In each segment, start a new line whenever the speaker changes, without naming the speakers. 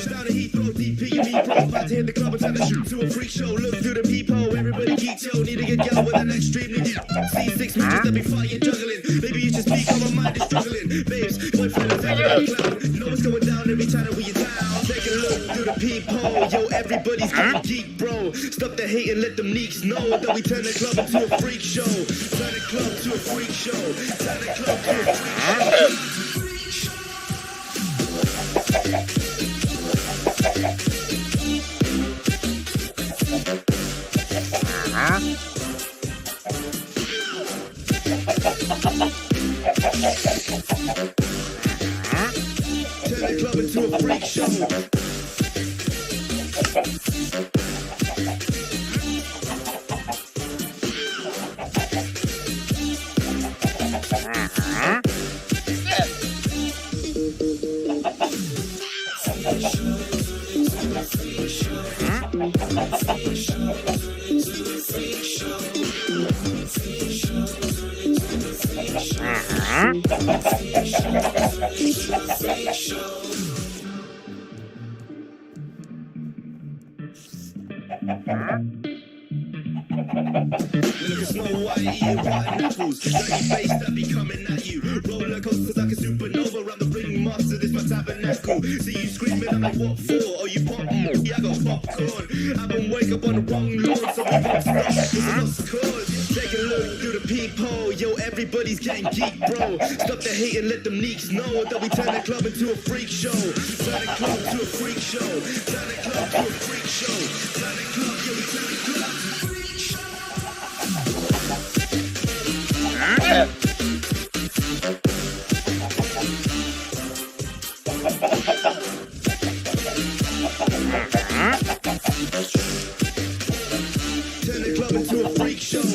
Down the Heathrow, DP and me, bro. About to hit the club and turn the shoot to a freak show. Look through the peephole, everybody geek, yo. Need to get girl with an extremely deep. See 6 meters that be fighting, juggling. Maybe you should speak, my mind is struggling. Babes, boyfriend is acting like a clown. You know what's going down every time that we in town. Take a look through the peephole, yo. Everybody's getting geek, bro. Stop the hate and let them leaks know that we turn the club into a freak show. Turn the club to a freak show. Turn the club to a freak show. Turn the club into a freak show. Look at Snow White eating rotten apples. Dirty face that be coming at you. Roller coasters like a supernova. I'm the ring master, this my tabernacle. See you screaming, I'm like, what for? Oh, you pop? Yeah, I got popcorn. I've been wake up on the wrong lawn, so we pop stuff. It's a lost cause. Take a look through the peephole. Yo, everybody's getting geek, bro. Stop the hate and let them leaks know that we turn the club into a freak show. Turn the club to a freak show. Turn the club to a freak show. Turn the club, yo, we turn the club to a freak show. Turn the club into a freak show.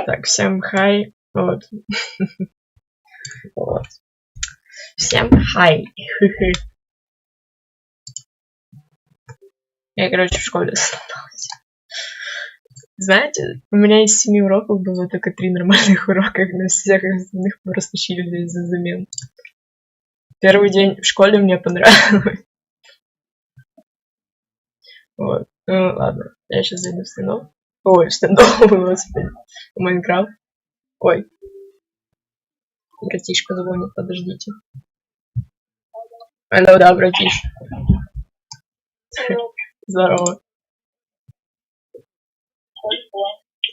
Так, всем хай. Вот. Вот. Всем хай. Я, короче, в школе осталась. Знаете, у меня из 7 уроков было только 3 нормальных урока, на всех остальных просто чилили из-за замен. Первый день в школе мне понравилось. Вот. Ну, ладно. Я сейчас зайду в стендов. Ой, в стендов, господи. В Майнкрафт. Ой. Братишка звонит, подождите. Алло, да, братиш. Здорово.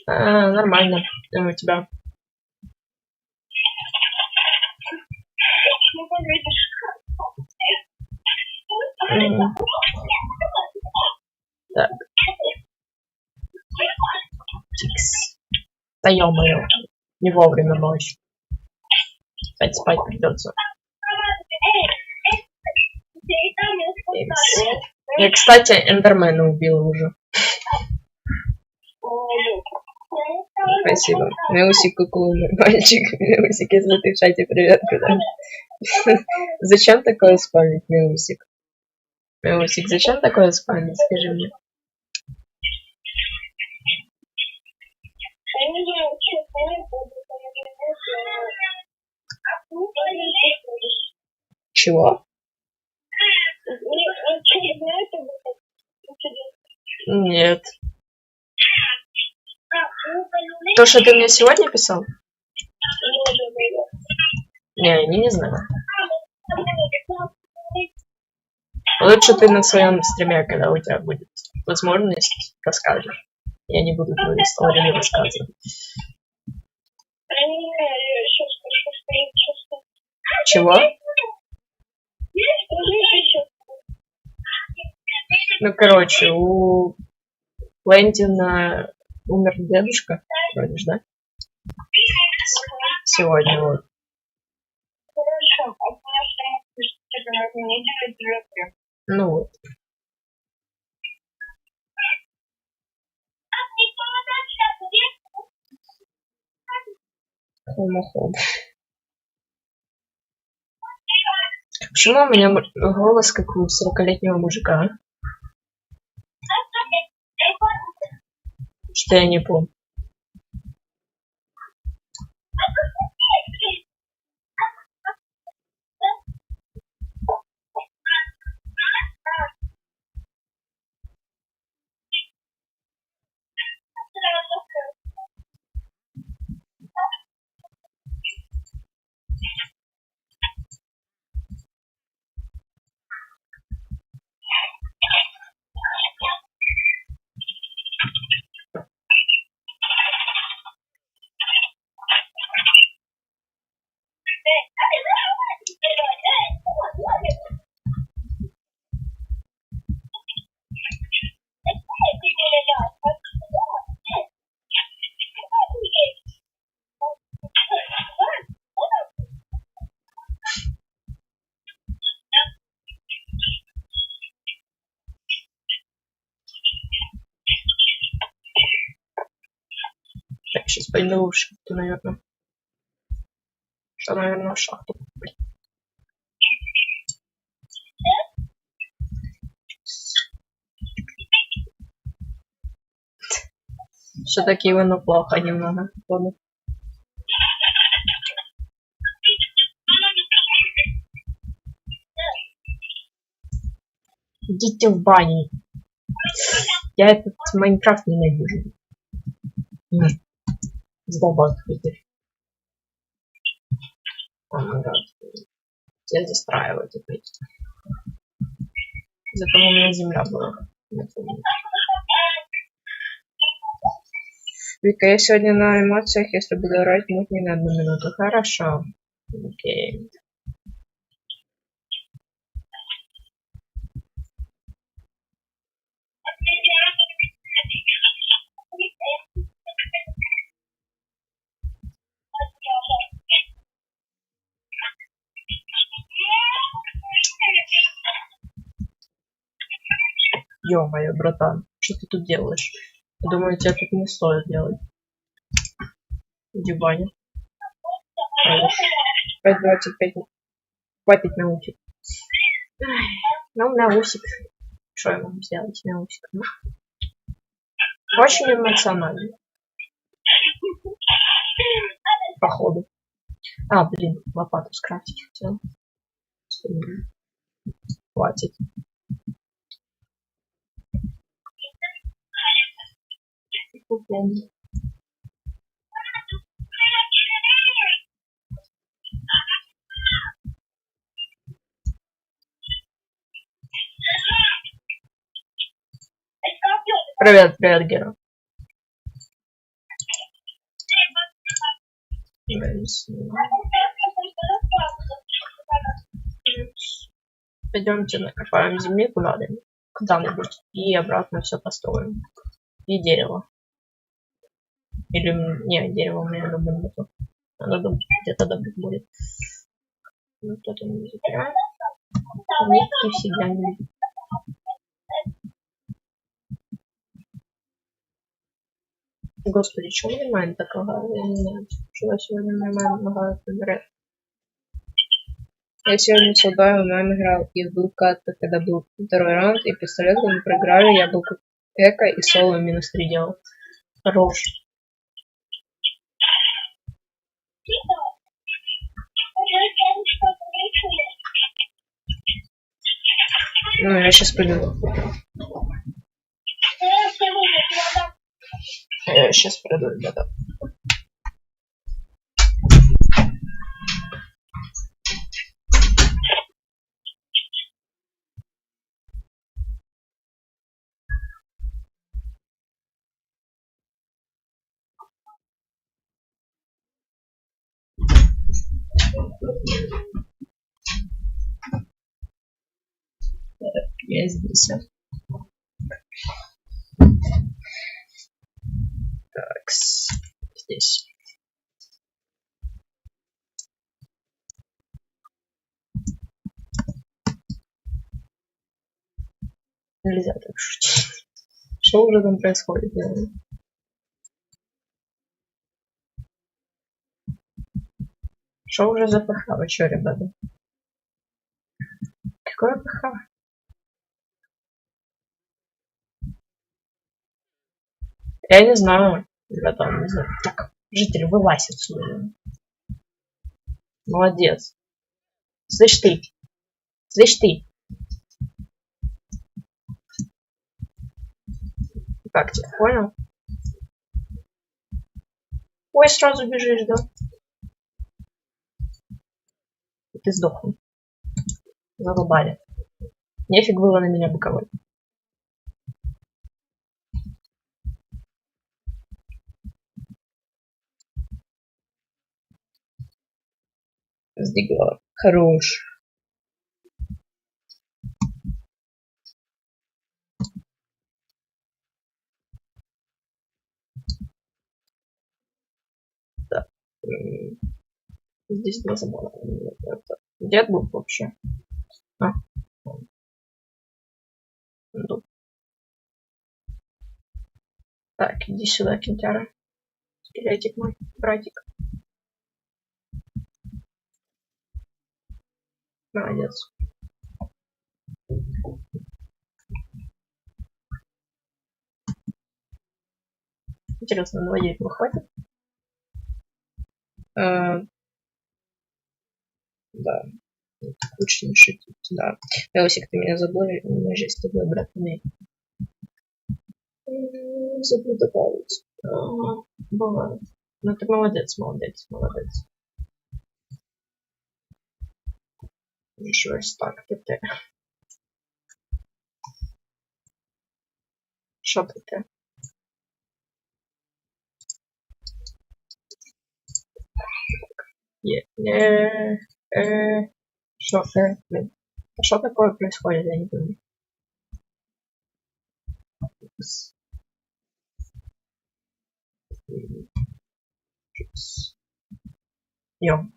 Нормально. У тебя? Так. Тикс. Да ё-моё. Не вовремя ночь. Опять спать придется. Я, кстати, Эндермена убила уже. Спасибо. Меусик, какой мальчик. Меусик, если ты в чате, привет, куда? Зачем такое спамить, Меусик? Меусик, зачем такое спамить? Скажи мне. Чего? Нет. То, что ты мне сегодня писал? Не, не знаю. Лучше ты на своем стриме, когда у тебя будет возможность, расскажешь. Я не буду твою историю рассказывать. Чего? Ну, короче, у Лэндина умер дедушка, вроде ж, да? Сегодня вот.
Хорошо, а у меня что неделю живет.
Ну вот. Хомохоб. Почему у меня голос как у 40-летнего мужика? А? Что я не помню. Так, сейчас пойду в шахту, наверное. Что, наверное, в шахту. Все-таки Ивану плохо немного. Ладно. Идите в баню. Я этот Майнкрафт ненавижу. Задолбал теперь. О май гад. Все застраивают опять. Зато у меня земля была. Вика, я сегодня на эмоциях, если буду орать, муть не на 1 минуту. Хорошо. Окей. Ё-моё, братан, что ты тут делаешь? Я думаю, тебя тут не стоит делать. Иди в баню. 5:25. Хватит наусик. Ну, наусик. Что я могу сделать? Наусик. Ну. Очень эмоционально. Походу. А, блин, лопату скрафтить хотел. Хватит. Привет, привет, Гера. Пойдемте накопаем земли куда-нибудь и обратно все построим. И дерево. Или не, дерево у меня дома нету. Надо где-то добыть будет. Вот это мы забираем. Нитки всегда не. Господи, чего мне майн так лагает? Я не знаю, чего сегодня мне майн лагает выбирает. Я сегодня с Алдаем в майн играл, и был кат-то, когда был 2-й раунд, и пистолет мы проиграли, я был как эко, и соло -3 делал. Хорош. Ну, я сейчас приду. Я сейчас приду, ребята. Я здесь. Так, здесь. Нельзя так шутить. Что уже там происходит? Что уже за ПХ? Вы чё, ребята? Какое ПХ? Я не знаю. Ребята, не знаю. Так, жители, вылазь отсюда. Молодец. Слышь ты. Слышь ты. Как тебя, понял? Ой, сразу бежишь, да? Ты сдохнул. Задолбали. Нефиг было на меня боковой. Сдвигала. Хорош. Да. Здесь два забора. Дед был вообще. А. Ну. Так, иди сюда, кентяра. Скелетик мой, братик. Молодец. Интересно, 2-9 хватит? Да. Лучше не шутить, да. Велосик, ты меня забыл, мы же с тобой, брат, умеем. Забыл добавить. Бывает. Ну ты молодец, молодец, молодец. Еще раз так, ты. Что ты? Что блин? А что такое происходит, я не понимаю. Йо.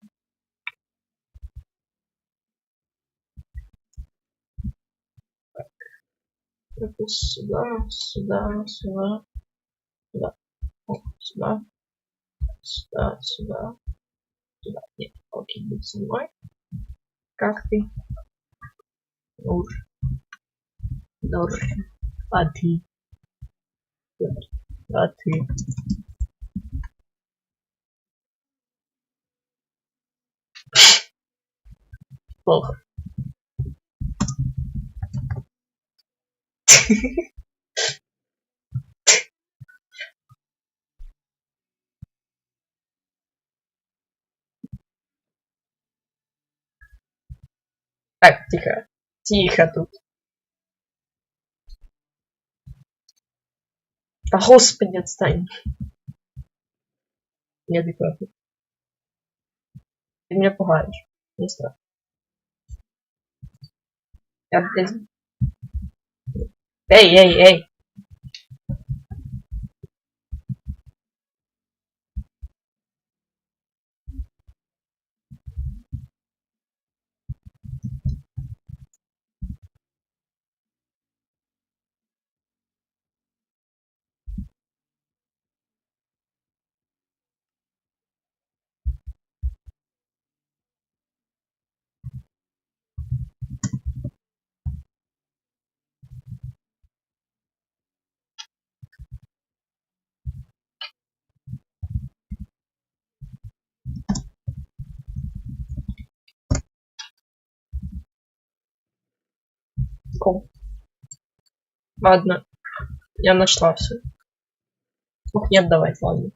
Сюда, сюда, сюда, сюда, сюда, сюда, сюда, сюда. Нет, окей, будь со мной. Как ты? Нур. Нур. А ты? А ты? Плохо. Так, тихо. Тихо тут. Да господи, отстань. Неадекватно. Ты меня пугаешь. Не страшно. Эй. Ладно. Я нашла все. Ух, не отдавать, ладно.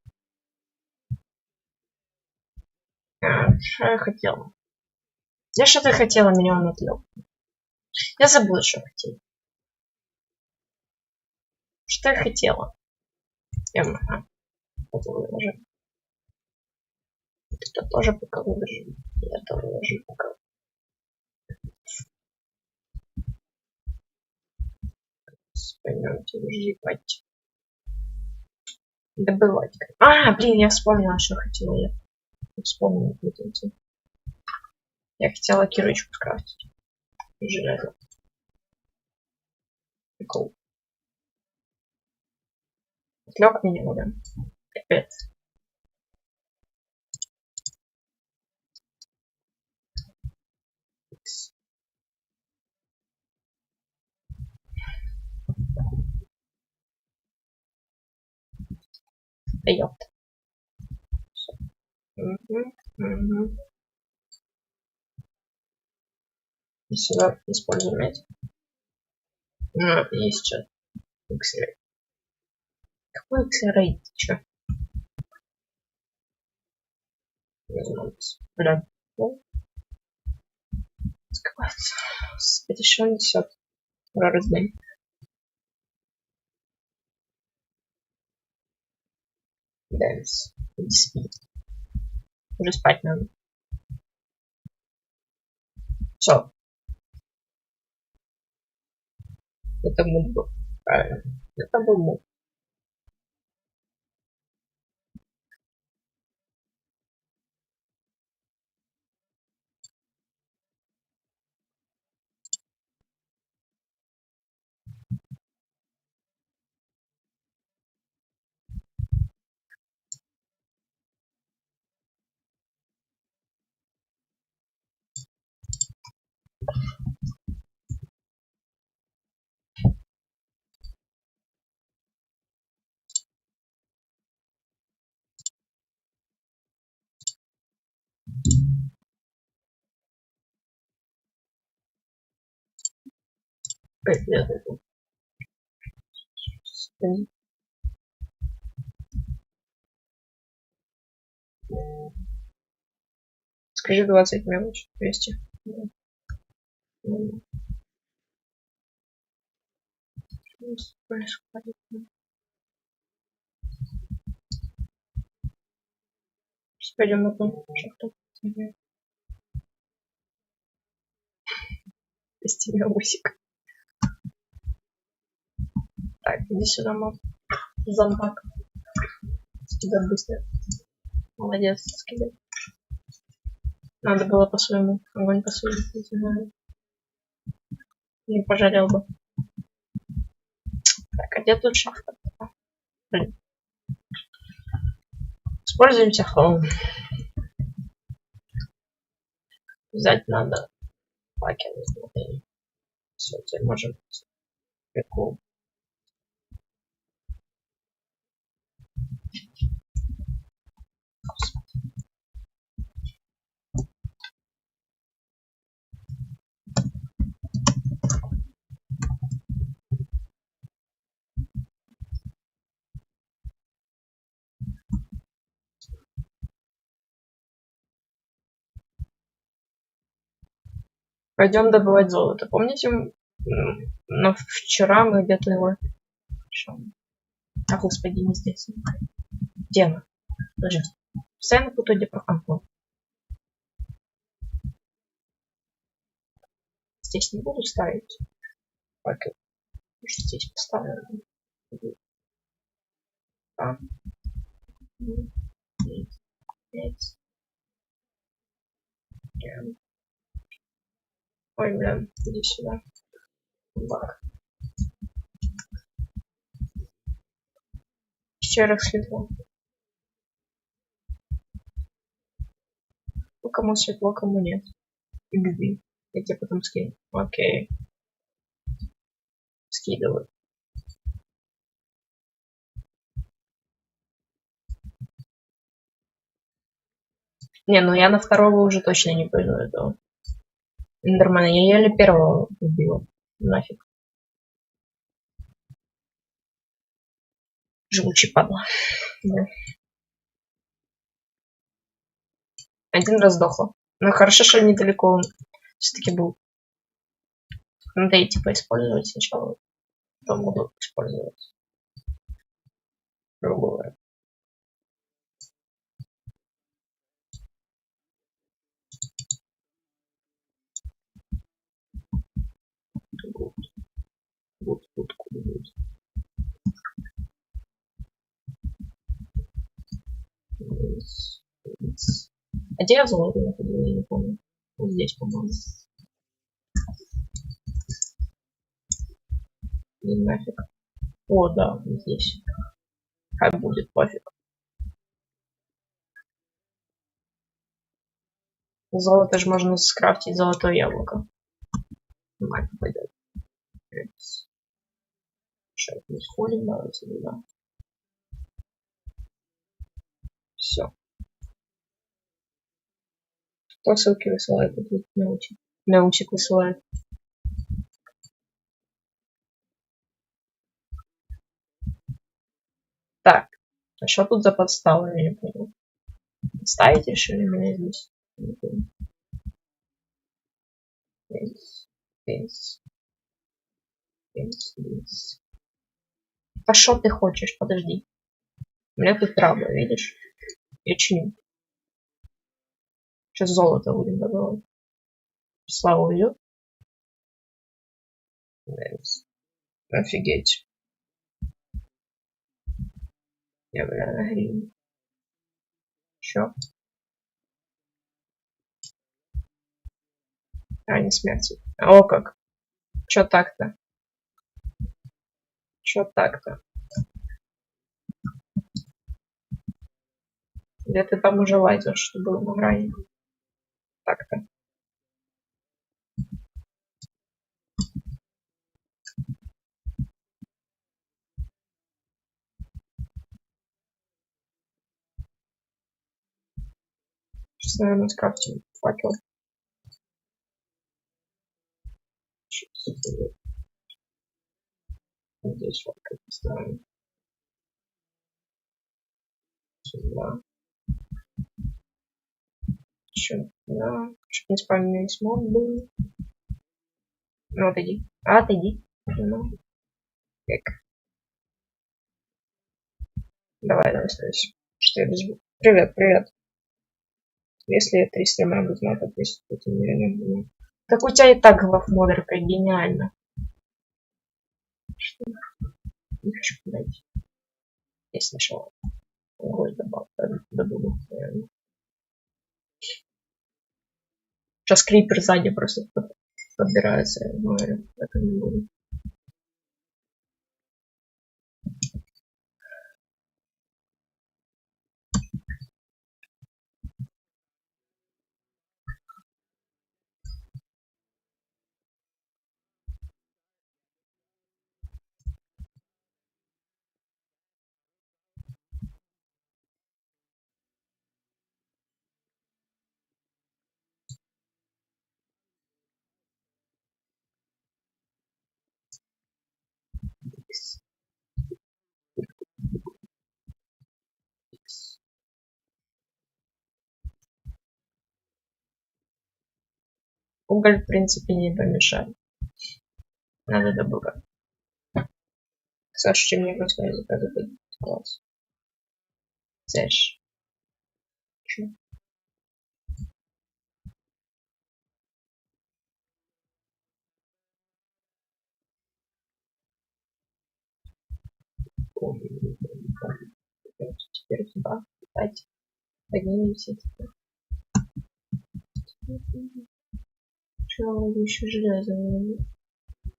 Что я хотела? Я что-то хотела, меня он отвел. Я забыла, что хотела. Что я хотела? Это выложу. Это тоже пока выложу. Это выложу пока. Пойдемте добывать. Добывать. А, блин, я вспомнила, что хотела я. Вспомнила. Я хотела кирочку скрафтить. Железо. Прикол. Отвлек меня, да? Капец. Да ёпта. Угу. И сюда используем эти. Ну, есть что. X-Ray. Какой X-Ray? Ты чё? Бля. Это что он несет? Раздень. Дэнс. Уже спать надо. Все. Это муд был. Правильно. Это был муд. Скажи 20 мелочь. 200. Что происходит? Сейчас пойдем на том шахту. Тестимя усик. Так, иди сюда, мам. Зомбак. Тебя быстро. Молодец, скидай. Надо было по-своему. Огонь по-своему. Не пожалел бы. Так, а где тут шахта? Блин. Используем технол. Взять надо факел. Все, теперь можем. Прикол. Пойдем добывать золото. Помните, но вчера мы где-то его... А, господи, не здесь. Где она? Подожди. Постоянно путаю, где проханку. Здесь не буду ставить. Так, здесь поставлю. Там. 5. Ой, блин, иди сюда. Так. Еще раз светло. Ну, кому светло, кому нет. Где? Я тебе потом скину. Окей. Скидываю. Не, ну я на второго уже точно не пойду этого. Эндермена. Я еле первого убила. Нафиг. Живучий падла. Да. Один раз сдохла. Но хорошо, что недалеко он все-таки был. Надо и типа использовать сначала. Потом буду использовать. Грубо говоря. Good. Хотя я золото находил, я не помню. Вот здесь, по-моему. И нафиг. О, да, вот здесь. Хай будет, пофиг. Золото же можно скрафтить, золотое яблоко. Мать пойдет. Сейчас мы сходим, давайте туда. Все. Кто ссылки высылает? Тут научик. Научик высылает. Так. А что тут за подстава? Я не понял. Ставить решили меня здесь? Не понял. Здесь. А что ты хочешь? Подожди. У меня тут трабла, видишь? Я чиню. Сейчас золото будем добывать. Слава уйдет. Офигеть. Я, бля, на гривне. Чё? А, не смерти. О, как. Чё так-то? Чё так-то? Где ты там уже лазишь, что было на грани? Так-то. Сейчас, наверное, скрафтим факел. Здесь факел поставим. Сюда. Еще. Да. Чтоб не спамленный смог был. Ну, отойди. Отойди. Ну. Так. Давай, стой. Что я без... Привет, привет. Если я 3 стрима буду знать, подписываться, то не буду. Так у тебя и так главмодерка, гениально. Что? Не хочу подойти. Я сначала гвоздь добуду, наверное. Сейчас крипер сзади просто подбирается, я говорю, это не буду. Уголь, в принципе, не помешает. Надо добывать. Саша, чем мне просто заказывать класс. Сэш. Чё? Теперь сюда. Давайте. Поднимемся теперь. Чего еще железо?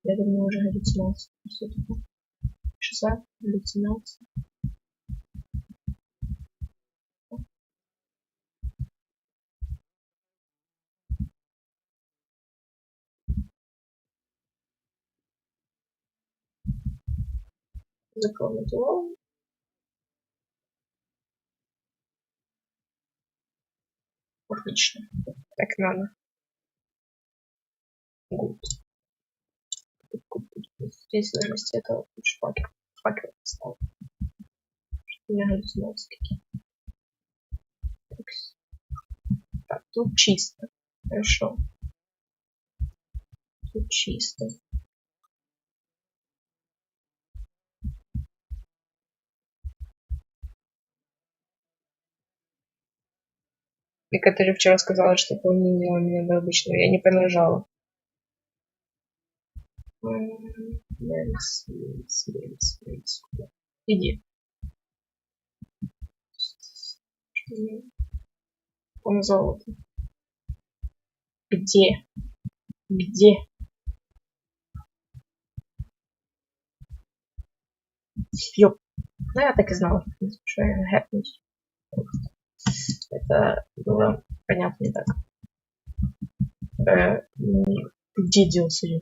Я думаю, уже галлюцинация. Что такое? Шиза? Галлюцинация? Закрою дело. Отлично. Так надо. Гуд. Здесь наверное, этого лучше факел поставил. У меня галлюцинации какие-то. Так, тут чисто. Хорошо. Тут чисто. Екатерина вчера сказала, что поменяла меня до обычного. Я не понажала. Иди. Он золото. Где? Где? Ёп. Ну, я так и знала, что я хэпнусь. Это было понятно не так. Где делся я?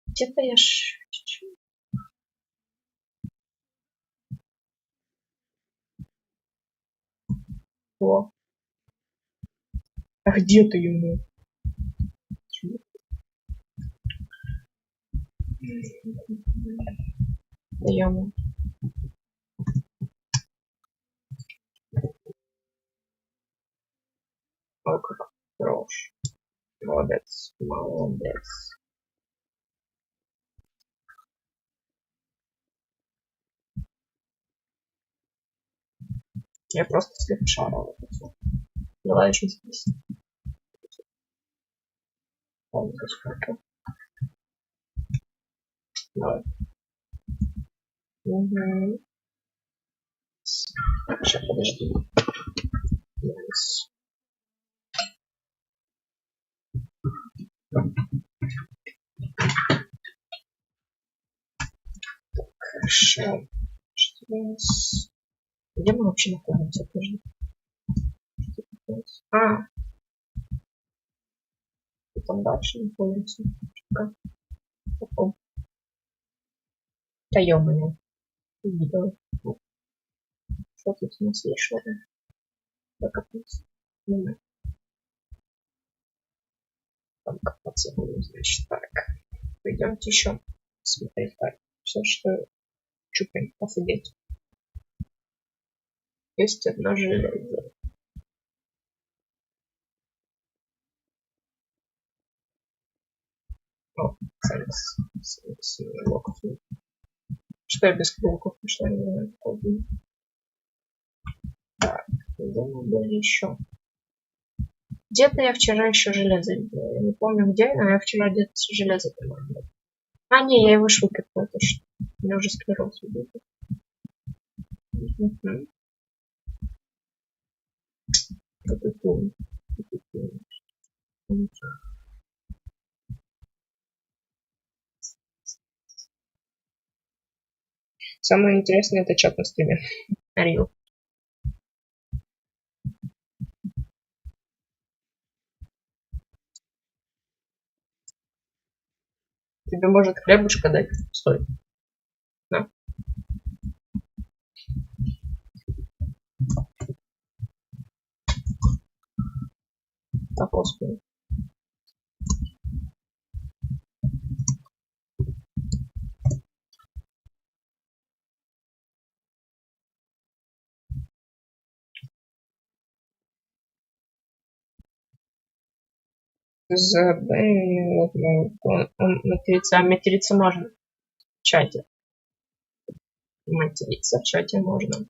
Где-то я чуть-чуть. О. А где ты ему? Даем. Ой, как хорош. Молодец. Молодец. Я просто слепшарила. Была еще здесь. Он здесь. Давай. Угу. Сейчас, подожди. Yes. Хорошо. Что у нас? Где мы вообще находимся? Подожди. А. И там дальше находимся. Потом. Да ё-моё. Увидела. Что тут у нас есть что-то? Покопаться. Там копаться будем, значит, так. Пойдемте еще смотреть так. Все, что чупаем, офигеть. Есть одно железо. О, секс. Что я без кругов? Что я не знаю, какой. Так, думаю, были еще. Где-то я вчера еще железо видела. Я не помню где, но я вчера где-то железо помогла. А, не, я его выкопала точно. У меня уже склероз убил. Самое интересное это чат на стриме. Арил. Тебе может хлебушка дать? Стой. Да. Так, господи. Вот, он материться можно в чате. Материться в чате можно.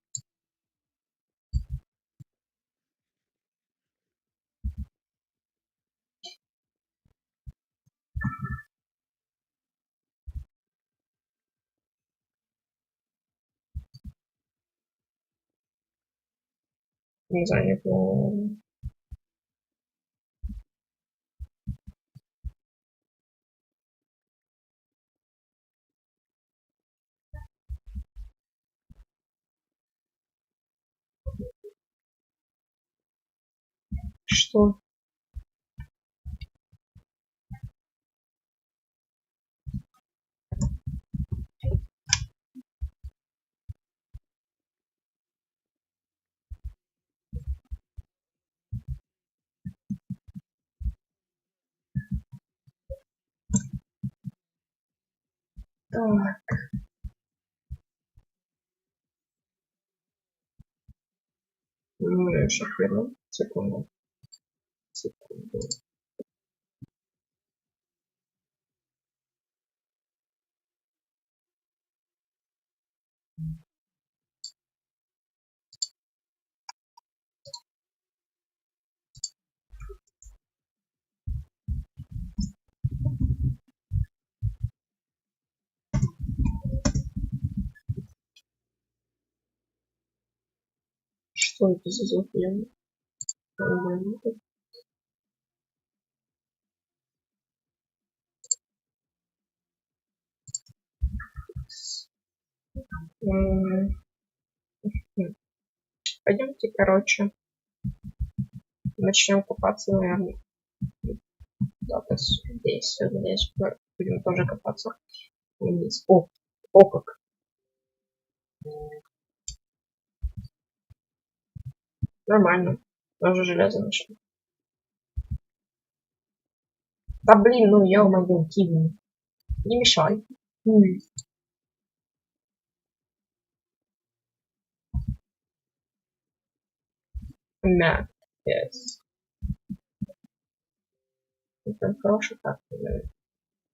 Не знаю, что? Так. Ну, я еще хрену. Секунду. Что это за звук? Пойдемте, короче, начнем копаться, наверное. Да, здесь будем тоже копаться вниз. О как. Нормально. Тоже железо нашли. Да блин, ну ё-моё, киви. Не мешай. Мя. Yes. Это хороший так.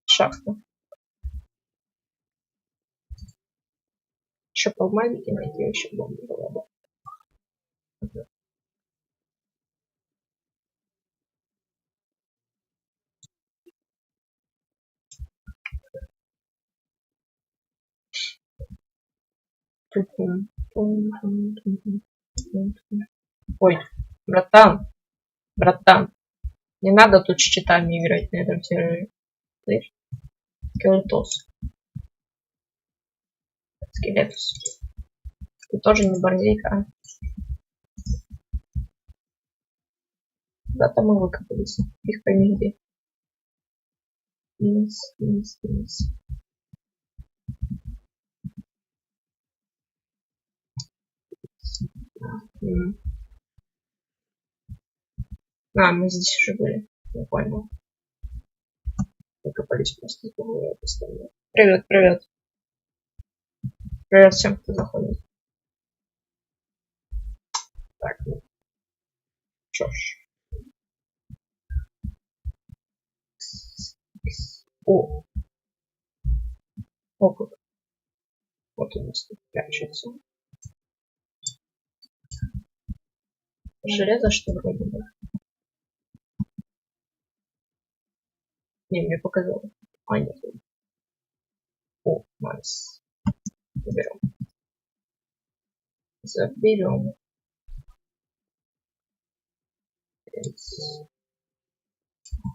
Шахта. Еще полмайки найти, еще бомбы была бы. Ой, братан, не надо тут с читами играть на этом сервере. Слышь? Скелетос. Скелетус. Ты тоже не борзейка, а? Куда-то мы выкопались. Их пойми где. Вниз. Мы здесь уже были. Я понял. Выкопались просто. Привет. Привет всем, кто заходит. Так, ну. Что ж. О, как. Вот у нас тут прячется. Железо, что вроде бы. Не, мне показалось. Нет. О, найс. Заберем.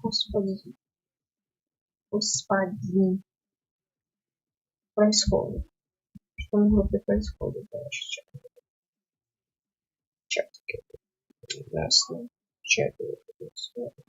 Господи. Происходит. Что в группе происходит? Чатики. Ясно. Чатики. Господи.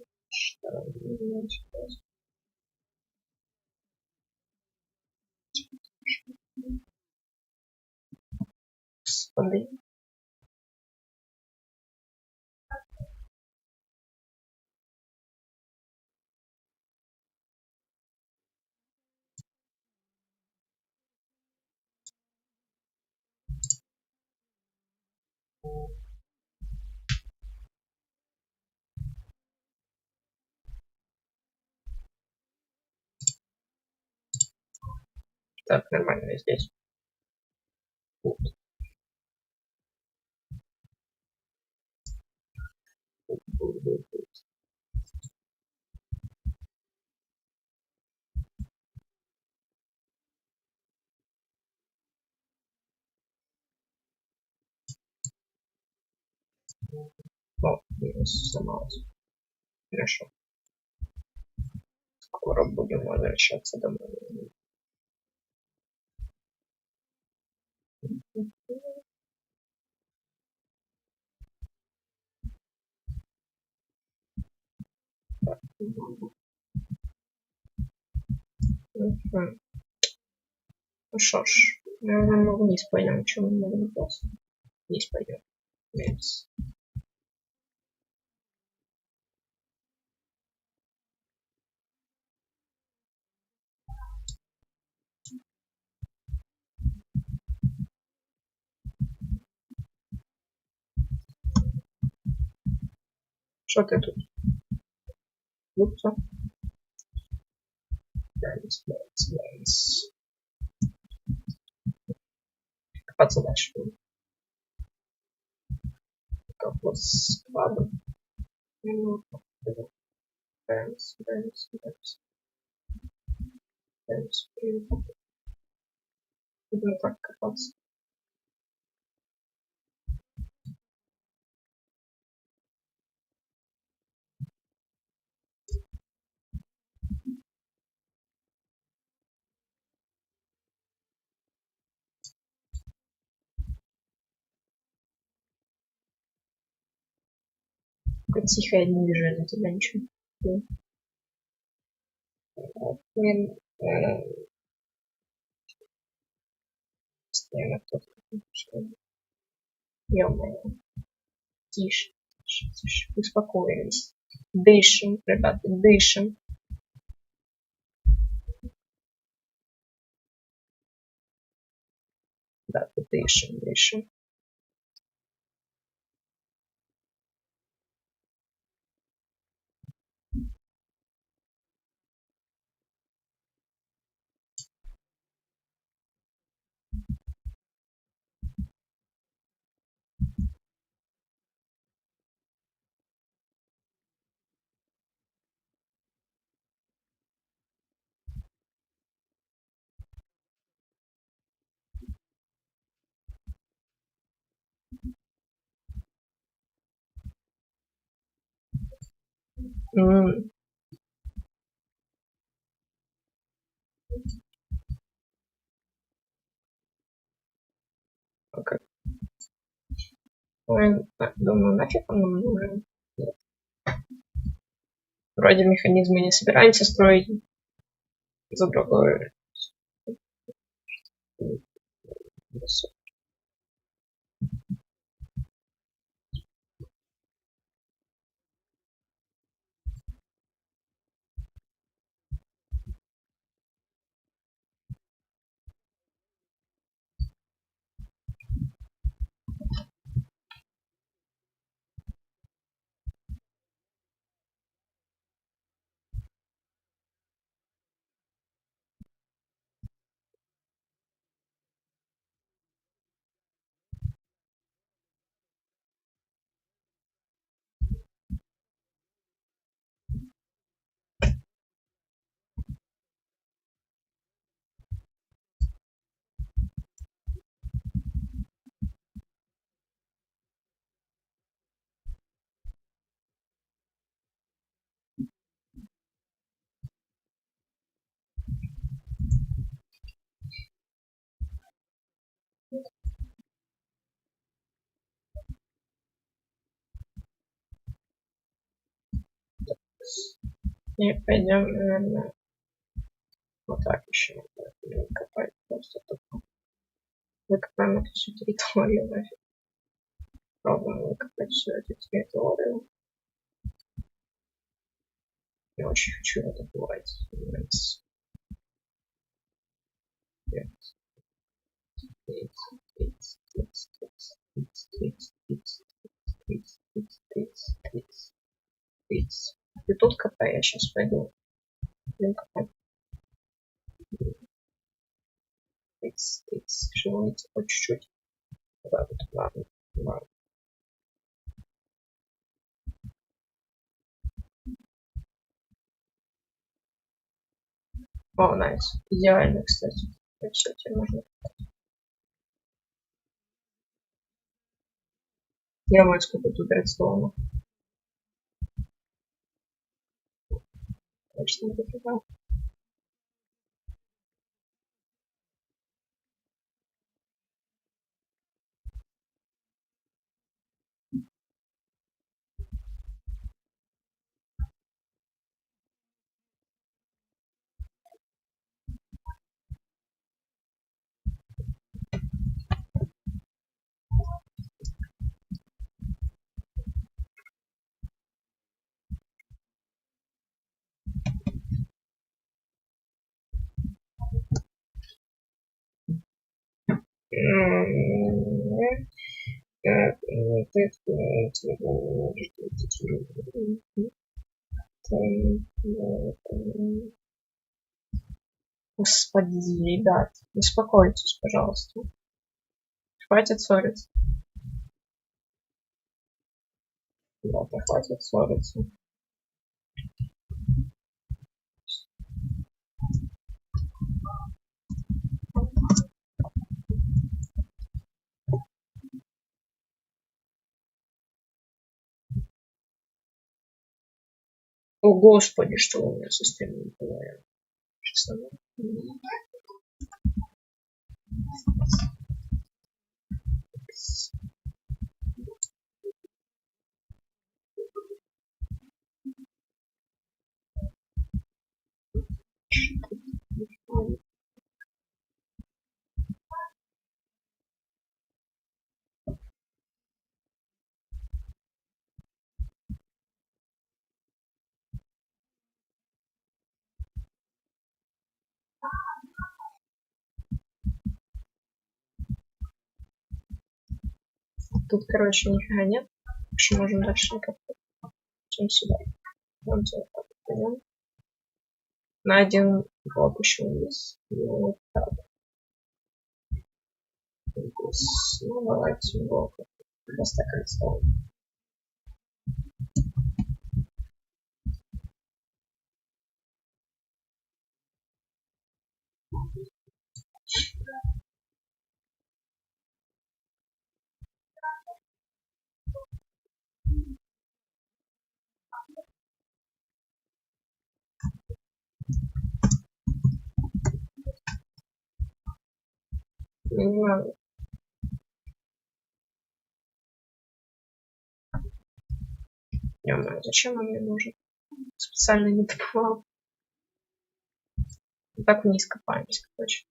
Так, нормально здесь. Вот. О, сломалось. Хорошо. Скоро будем возвращаться домой. Ну что ж, наверное, мы вниз пойдем. Чем мы можем делать? Вниз пойдем. Вниз. Что ты тут? Лучше. Копаться дальше. Копать склады. Будем так копаться. Какой тихо, я не вижу на тебя ничего. Постоянно кто-то. Ё-моё. Тише, тише, тише. Успокоились. Дышим, ребята, дышим. Да, дышим, дышим. Как? Думаю, нафиг он нам нужен. Нет. Вроде механизмы не собираемся строить. За другое. И пойдем, наверное, вот так еще копать. Просто только выкопаем эту всю территорию. Нафиг. Пробуем выкопать всю эту территорию. Я очень хочу это бывать. Ты тут копай, я сейчас пойду. Будем копать. Живите по чуть-чуть. Ладно. О, найс. Идеально, кстати. Все, теперь можно. Я вот сколько тут редстоуна. Точно не дофига. Господи, ребят, успокойтесь, пожалуйста. Хватит ссориться. Ребята, хватит ссориться. О, Господи, что у меня со стримом бывает. Честно. тут, короче, нифига нет. В общем, можем дальше как-то. Чем сюда. Вот так пойдем. На один блок еще вниз. Вот так. Ну, давайте блок. Просто кольцо. Не надо. Зачем он мне нужен? Специально не добывал. Так вниз копаемся, короче.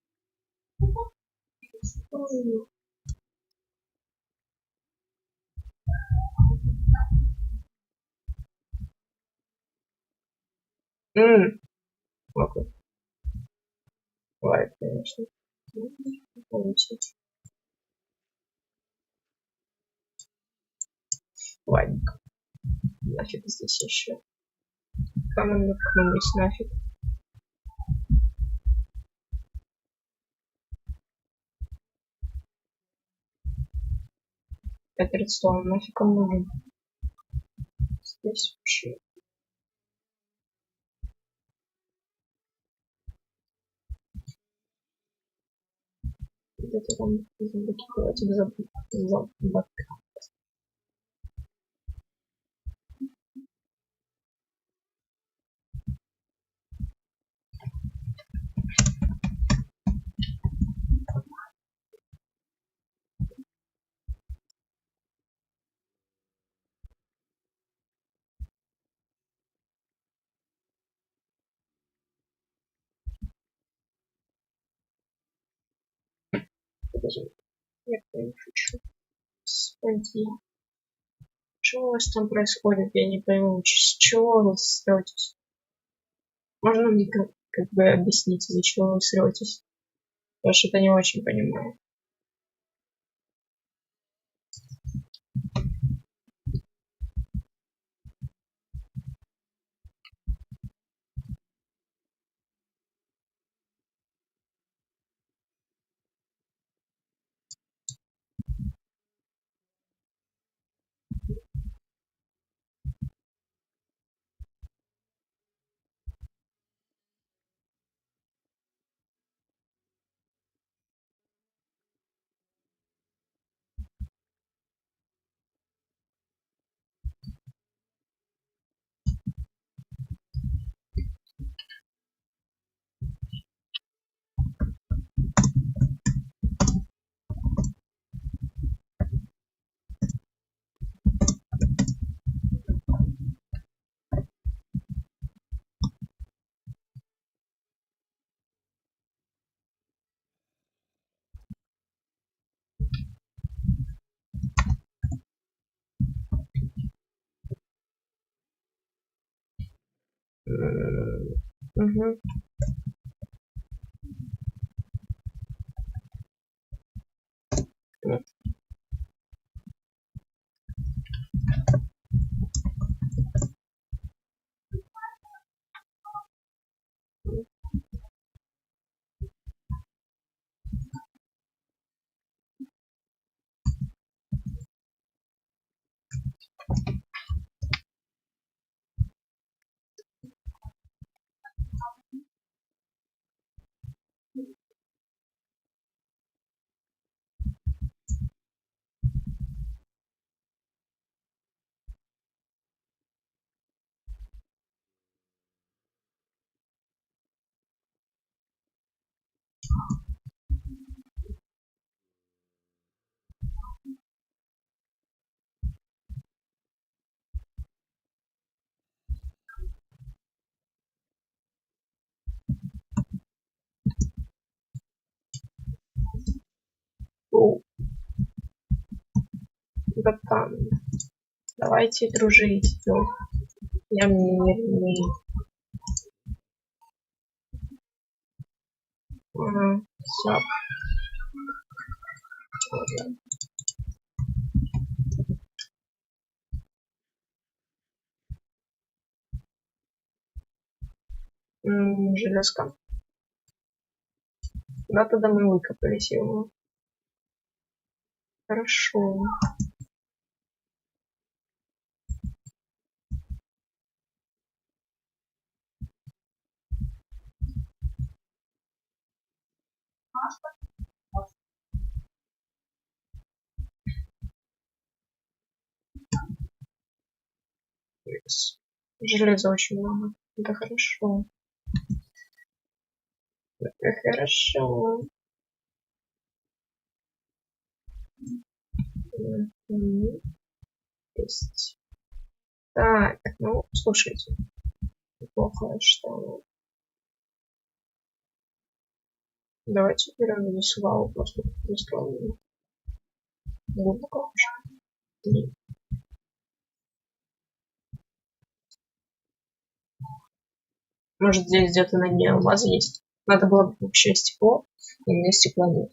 Могу. Бывает, конечно. Получить. Ладненько. Нафиг здесь еще. Кому не ткнулись нафиг. Это редстоун, нафиг он нужен. Здесь вообще. Где-то там заблокировать заблокировать. Я не шучу. Господи. Что у вас там происходит? Я не пойму. С чего вы сретесь? Можно мне как бы объяснить, из-за чего вы сретесь? Я что-то не очень понимаю. Угу. Братан, давайте дружить. Я не... Ага, все. Железка. Да, тогда мы выкопались его. Хорошо. Железа очень много. Это хорошо. Это хорошо. Есть. Так, ну, слушайте. Плохо, что... Давайте берем здесь лаву, просто сделаем глубоко. Может, здесь где-то на дне алмаз есть. Надо было бы вообще стекло, и у меня стекла нет.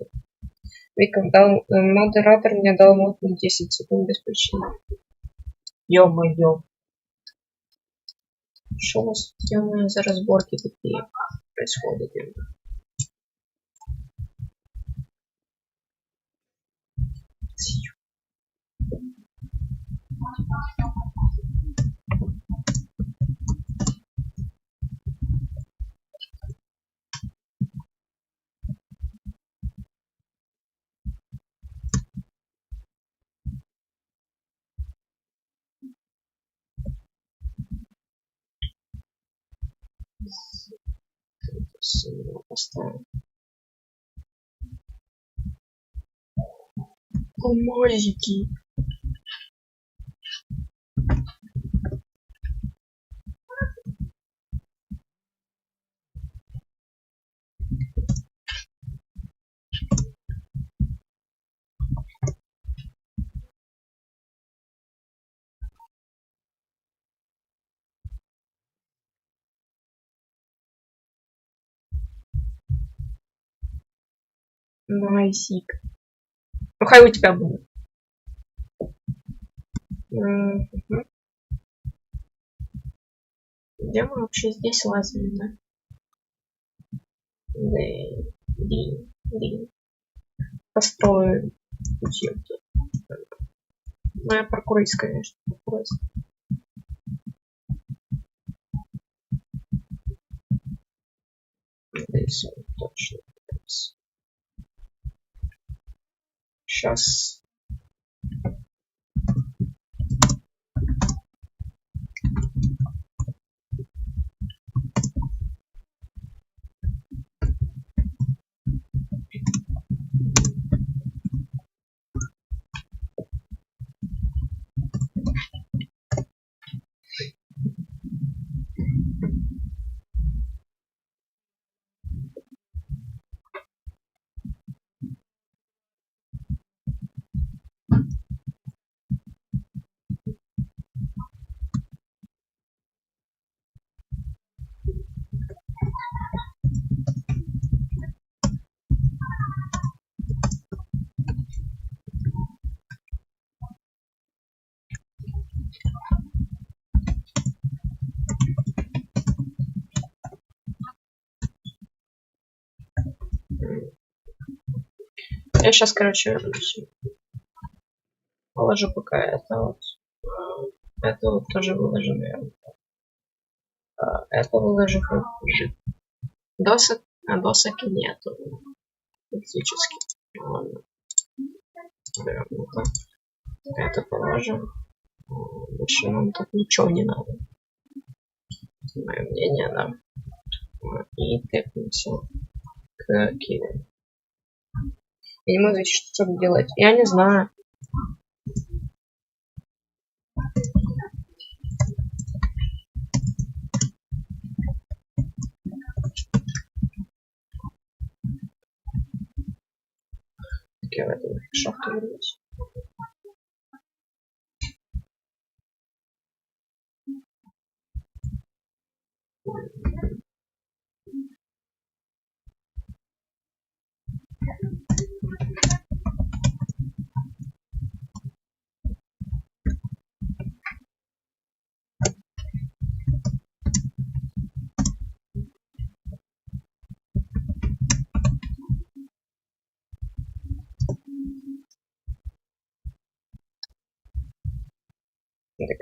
Модератор мне дал мод на 10 секунд без причины. Ё-моё. Что у вас за разборки такие происходят? Поставим. Алмазики. Найсик. Ну, хай у тебя будет. Где мы вообще здесь лазим, да? Построю пути. Ну, я паркурист, конечно. Паркурист. Здесь точно. Сейчас. Я сейчас, короче, вернусь. Положу пока это вот. Это вот тоже выложу, наверное. Это выложу позже. Досок, а досок нету. Фактически. Ладно. Берем это. Это положим. Больше нам тут ничего не надо. Мое мнение, да. И тэпнемся к Киеву. Я не могу здесь что-то делать. Я не знаю. Я в эту шахту вернусь.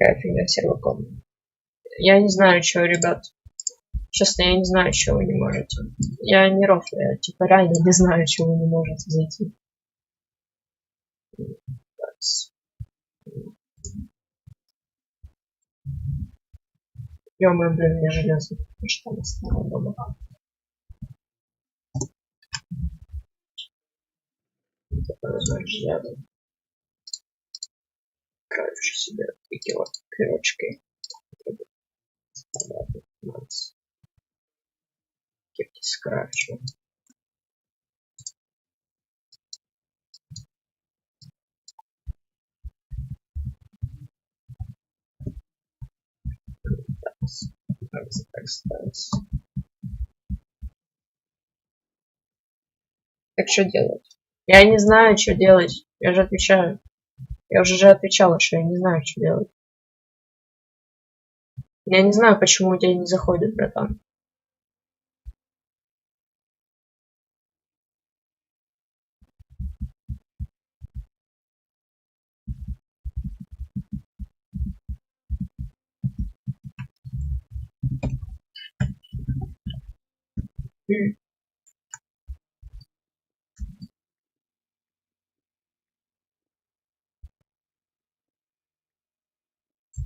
такая фигня с серваком. Я не знаю, что, ребят. Честно, я не знаю, что вы не можете. Я не рофлю, я типа реально не знаю, что вы не можете зайти. Ё-моё, блин, мне железо. Что там осталось дома? Это возможно железо. Короче, себе такие вот крючки. Кепки скрафчу. Так что делать? Я не знаю, что делать. Я же отвечаю. Я уже отвечала, что я не знаю, что делать. Я не знаю, почему у тебя не заходит, братан.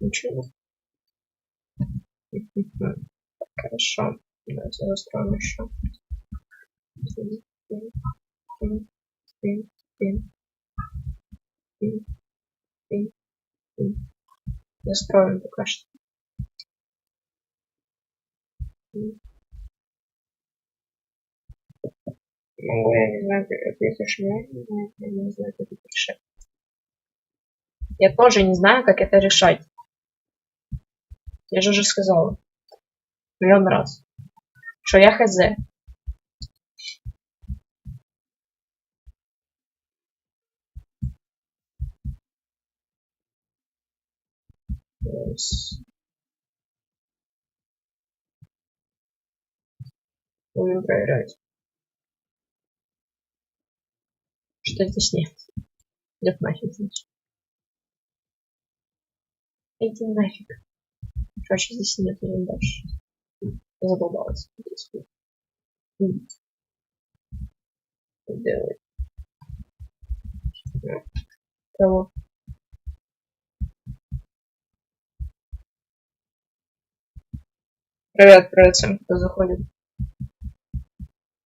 Ничего. Хорошо. Давайте настроим еще. Настроим пока что. Могу, я не знаю, ответишь мне, я не знаю, как это решать. Я тоже не знаю, как это решать. Я же уже сказала. Миллион раз. Что я хз. Будем проверять. Что здесь нет? Идет нафиг, значит. Иди нафиг. Короче, здесь нет, идем дальше. Задолбалась. Делай. Кого? Привет всем, кто заходит.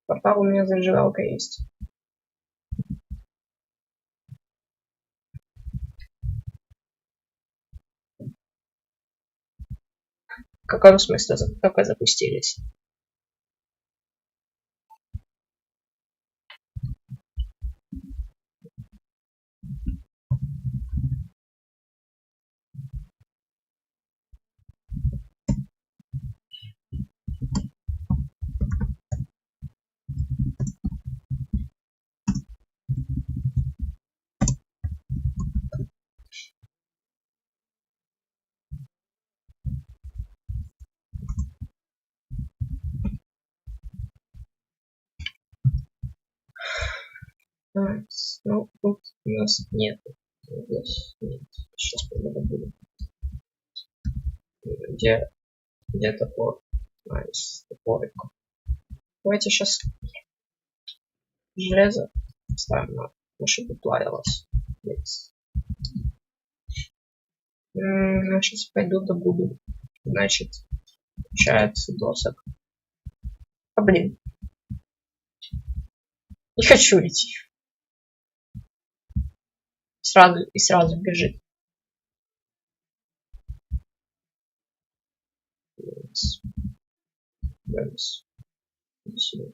Портал у меня зажигалка есть. В каком смысле только запустились? Ну, тут у нас нет. Здесь нет. Сейчас попробуем. Где топор? Найс, топорик. Давайте сейчас железо ставим на чтобы плавилось. Сейчас пойду добуду. Значит, получается досок. А блин. Не хочу идти. Сразу бежит. Иди сюда.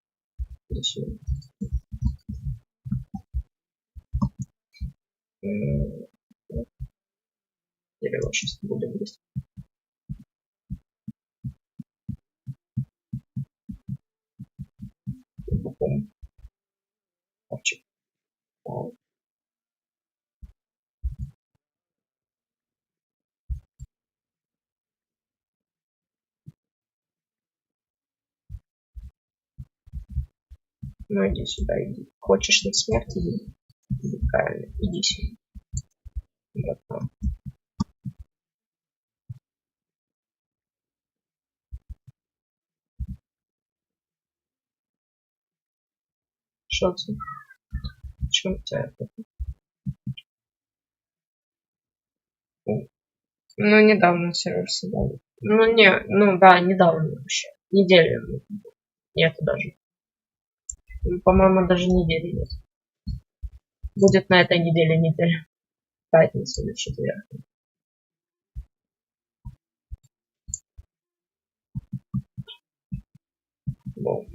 Дерево сейчас будем быстро. Овчик. Ну иди сюда, иди. Хочешь на смерть, иди. Правильно, иди сюда. Вот там. Что это? Почему у тебя это? Ну, недавно сервер создали. Ну, не, ну да, недавно вообще. Неделю. Нет даже. По-моему, даже недели нет. Будет на этой неделе неделя. Пятница или четверг. Вот.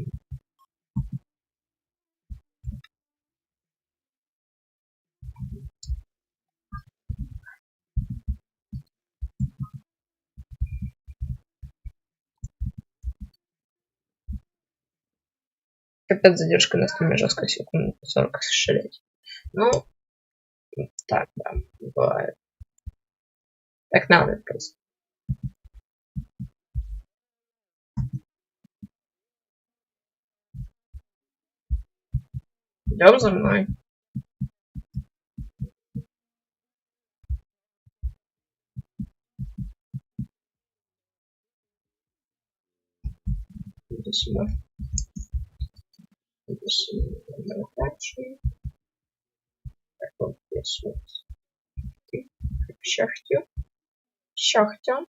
Капец, задержка на стриме жесткая, секунд 40 шалеть. Ну, так, да, бывает. Так надо просто. Идем за мной. Иди сюда. Иди сюда. Так, вот здесь вот. Шахтю. Шахтю.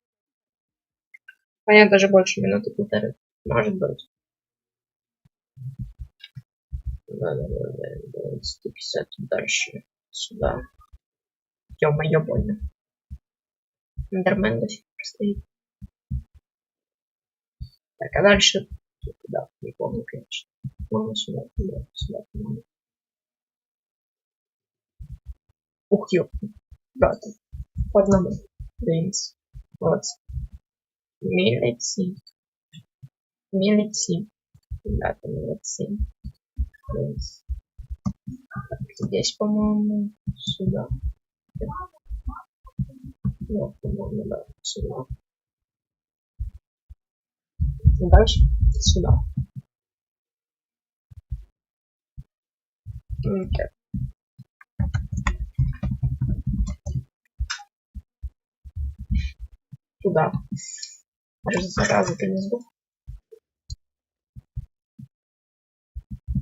Понятно, даже больше минуты полторы. Может быть. Да. 150 дальше. Сюда. Ё-моё, больно. Эндермен до сих пор стоит. Так, а дальше куда? Не помню, конечно. Можно сюда, по-моему. Ух, ёпта. Да, там. По одному. Принц. Вот. Милиции. Ребята, милиции. Принц. Так, здесь, по-моему, сюда. Ну, по-моему, да, сюда. И дальше сюда. Так. Туда. Может, зараза ты не сдох?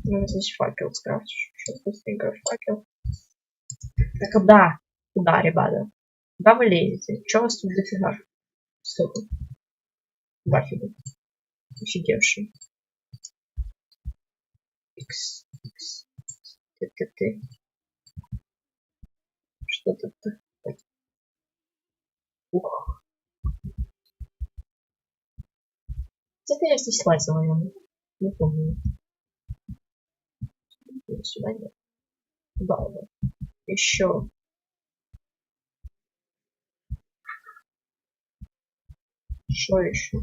Ну, здесь факел скрафтишь. Сейчас быстренько факел. Так, куда? Куда, ребята? Куда вы лезете? Чего у вас тут дофига? Столько. Баффиды. Офигевшие. Икс. Ты. Что ты? Ух. Где-то я здесь лазила, наверное. Не помню. Сюда нет. Да. Еще. Что еще?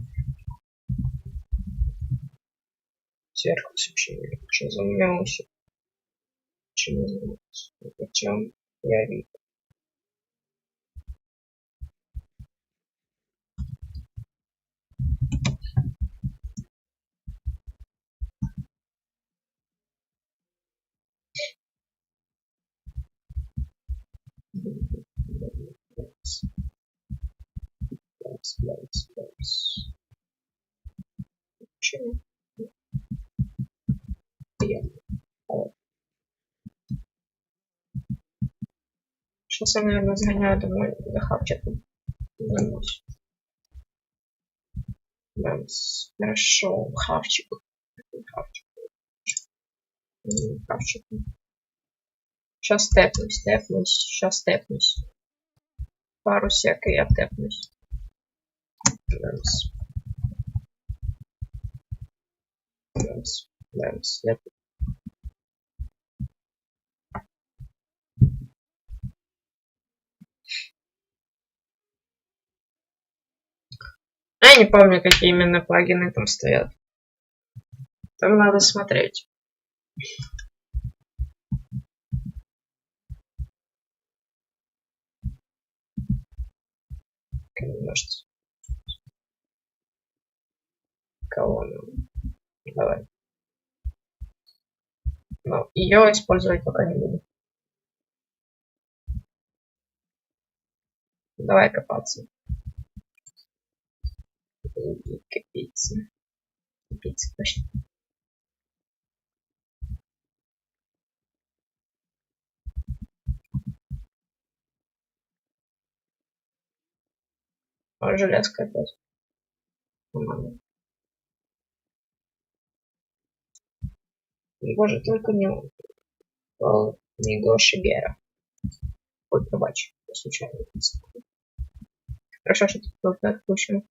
Зеркало сообщение. Что занимался? Чем я занимался? Зачем я вижу? Почему? Сейчас я, наверное, сгоняю домой за хавчиком. Займусь. Хорошо, хавчик. Хавчик. Сейчас тэпнусь. Пару сек, и я тэпнусь. Дэмс. Я не помню, какие именно плагины там стоят. Там надо смотреть. Может. Колонну. Давай. Но ее использовать пока не буду. Давай копаться. Копиться. Почти. Железка опять. Нормально. Боже, только не Гоши Гера. Ой, пробач, я случайно. Хорошо, что ты просто отпущен.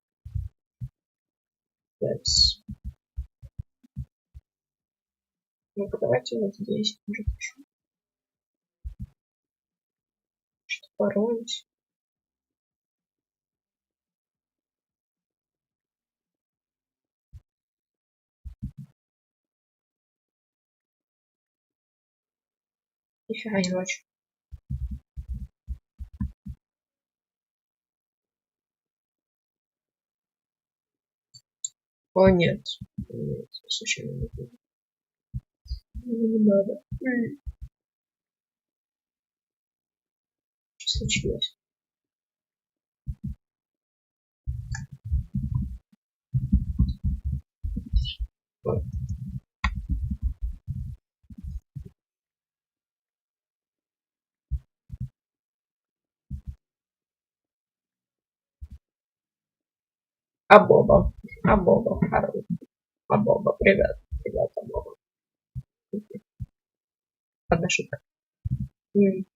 Yes. Ну-ка, давайте вот здесь, может, еще что-то поровнять. Нифига не очень. О, нет. Нет, случайно не буду. Не надо. Что случилось? Вот. Абоба. Абоба. Хорош. Абоба. Привет. Привет, Абоба. Одна шутка. Нет,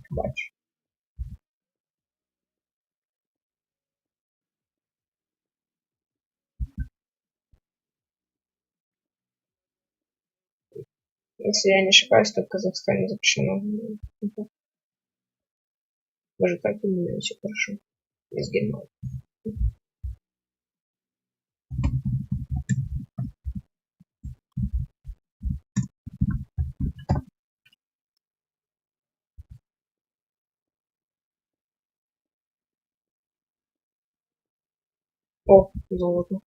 бачу. Если я не ошибаюсь, то в Казахстане запрещено. Даже так у меня все хорошо. Из Германии. О, золото.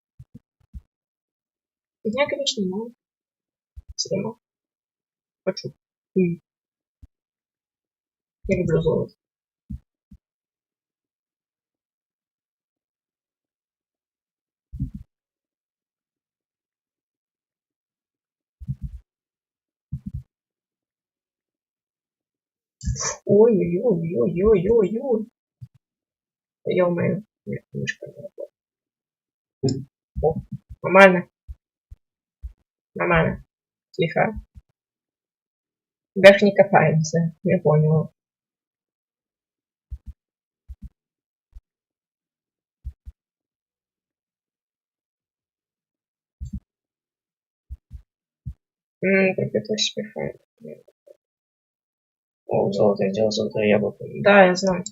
Я, конечно, мало. Все хочу. Я люблю золото. Ой-ой-ой-ой-ой-ой-ой. Я умею. Нет, немножко не работает. О, нормально. Нормально. Тихо. Вверх не копаемся. Я понял. Приготовь себе файл. О, золото, я сделал золотое яблоко. Да, я знаю.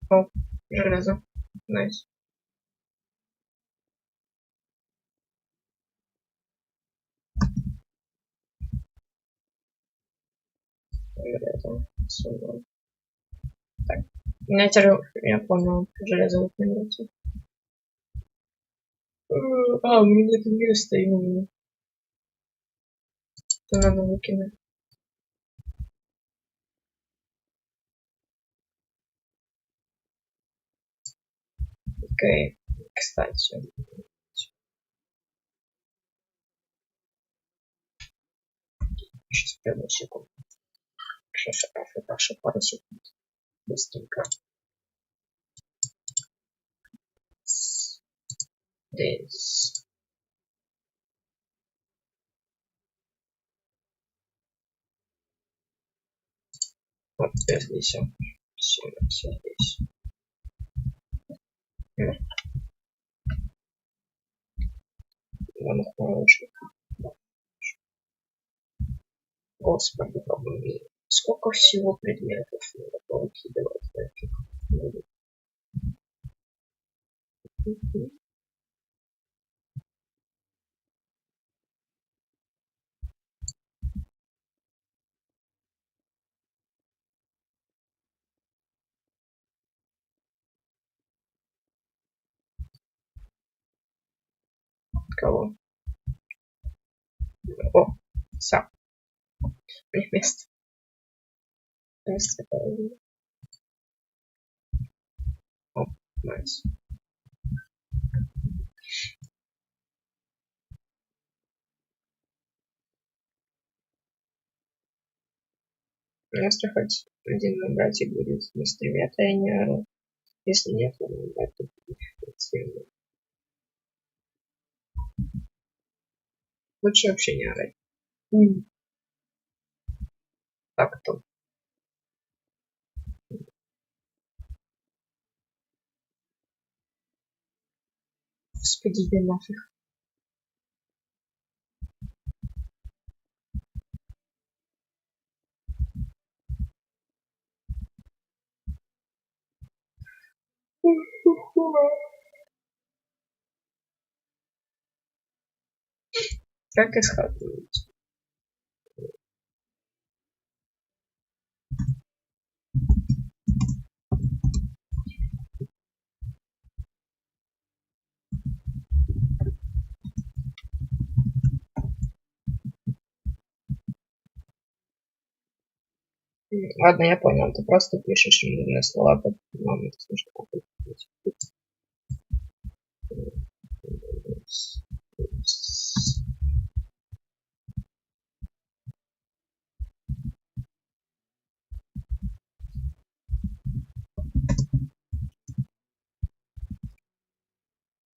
О, железо. Найс. Железо. Супер. Так. У меня теперь, я понял, железо вот нравится. Мне нет места именно. Это надо выкинуть. Окей. Кстати. Сейчас первую секунду. Сейчас пару секунд. Быстренько. Здесь. Вот теперь здесь. Все здесь. Вон хороший. Господи, помоги. Сколько всего предметов надо повыкидывать. Кого? О, все. У них место. Место. О, найс. Если хоть один братик будет на стриме, то я не ору. Если нет, то брать то будет. Лучше вообще не орать. Так то. Господи, да нафиг. Как исхватывать? Ладно, я понял. Ты просто пишешь нужные слова под номер.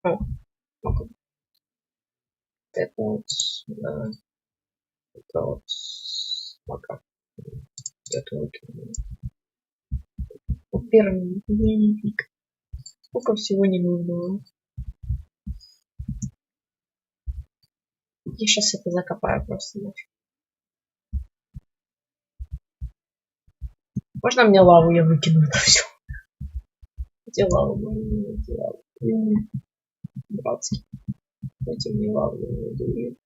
О, ну-ка. Это вот, да, это вот, пока. Это вот, первый дневник. Сколько всего не было. Я сейчас это закопаю просто. Можно мне лаву, я выкину это все. Где лаву? Где лаву? 20. Дайте мне лаву, я найду.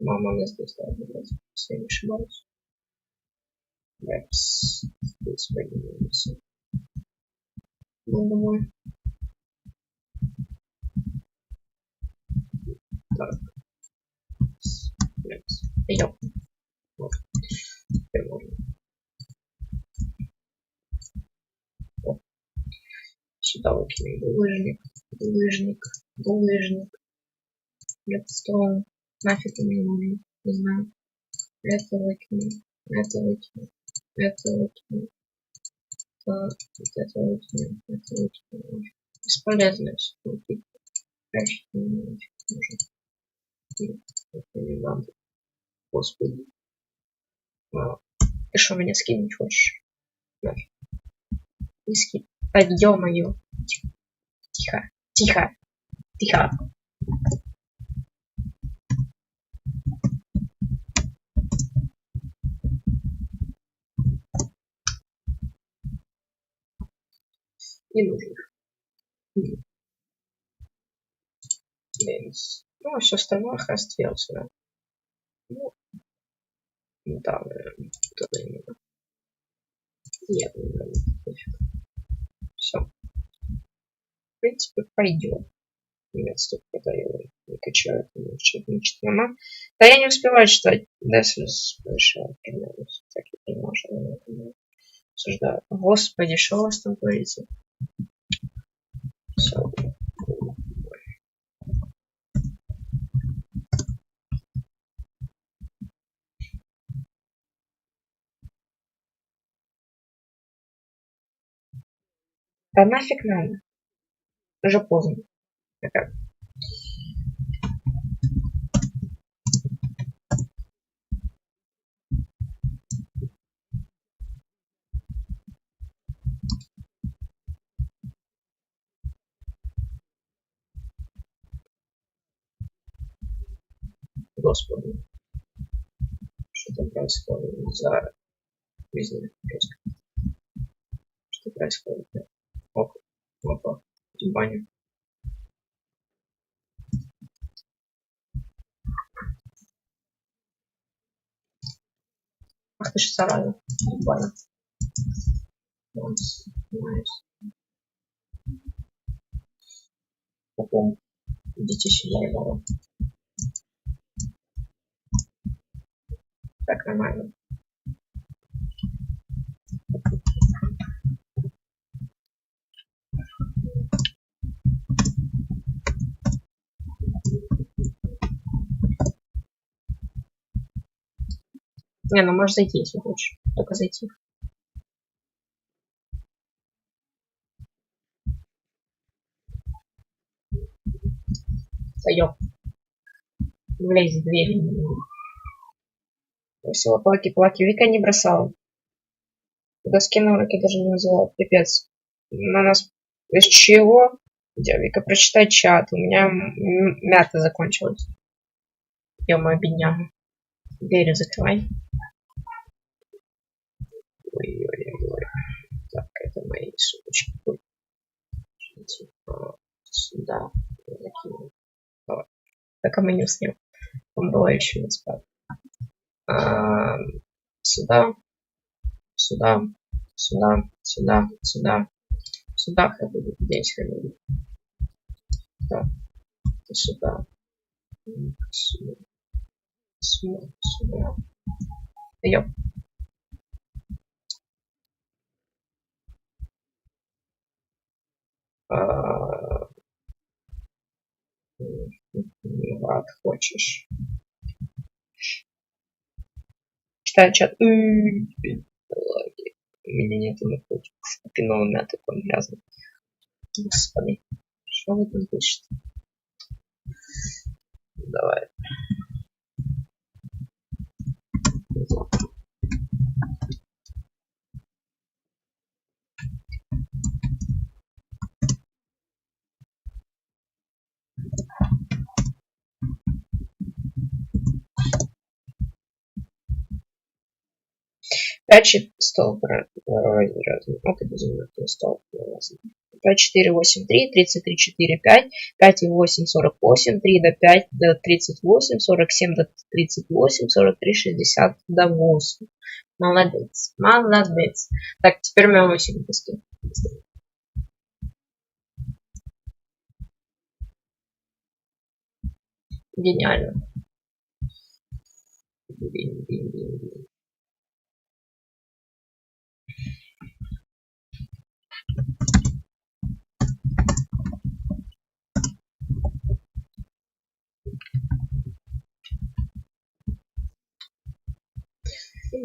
Мама мне здесь ладно, блядь, если я не ошибаюсь. Рэпс. Здесь поднимемся. Ну, домой. Так. Рэпс. Идем. Вот. Теперь можно. О. Сюда выкинем булыжник. Булыжник. Булыжник. Редстоун. Нафиг мне нужен. Не знаю. Это выкинем. Это выкинем. Это выкинем. Так. Это выкинем. Это выкинем. Бесполезно все. Дальше не нужно. Это не надо. Господи. Ты что, меня скинуть хочешь? Нафиг. Не скинь. Да ё-моё. Тихо. Тихо. Тихо. Не нужно. Ну, а все остальное остается, да. Ну, да, наверное. Туда не надо. Нет, не надо. Все. В принципе, пойдет. Нет, стоп, когда я не качаю, это не HTML. Да я не успеваю читать. Да, совершенно примерно. Так я понимаю, что я не обсуждаю. Господи, что у вас там творится? Все. Да нафиг надо. Уже поздно. Как? Господи. Что там происходит? За жизнь. Что происходит? Оп, опа, баня. Ах ты ж зараза, баня. Потом идите сюда, его. Так, нормально. Не, ну можешь зайти, если хочешь. Только зайти. Пойдем. Влезь в дверь. Все, плаки-плаки. Вика не бросала. Доски на уроке даже не называла. Пипец. На нас... Из чего? Вика, прочитай чат. У меня мята закончилась. Ё-моё, бедняга. Двери закрывай. Ой-ой-ой. Так, это мои сумочки. Сюда. Закину. Давай. Так, а мы не уснем. Он было еще не спал. Сюда. Сюда. Сюда. Сюда. Сюда. Сюда ходили. Здесь ходили. Так. Сюда. Сюда. Сюда. Ёп. Влад, хочешь? Читай чат. У меня нет наркотиков. Пиновый мят такой грязный. Господи. Что вы там пишете? Давай. Пять стол это безумно стол. 5, 4, 8, 3, 33, 4, 5, 5 и 8, 48, 3 до 5 до 38, 47 до 38, 43, 60 до 8. Молодец, молодец. Так, теперь у меня 8 доски. Гениально.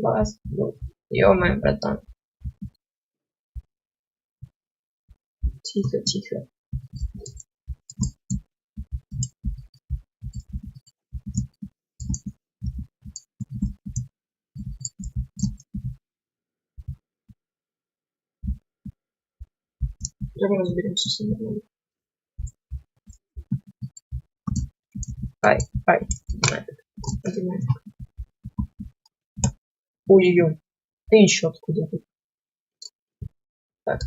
Бас. Ё-моё, братан. Тихо, тихо. Давай разберемся с ним. Ай, поднимай. Ой-ой-ой. Ты еще откуда тут? Так.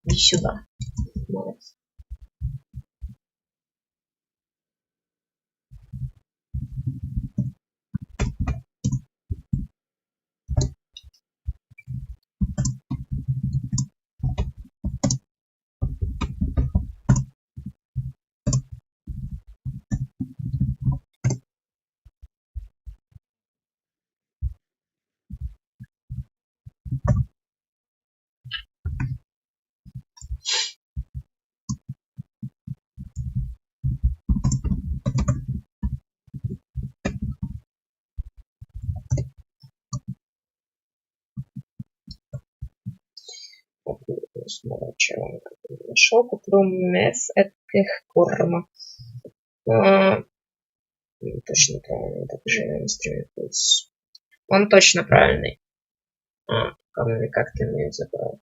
Иди сюда. Молодец. Снова чего нашел, куплю меф этих корма. Точно правильно, так же я настроил. Он точно правильный. Как ты меня забрал?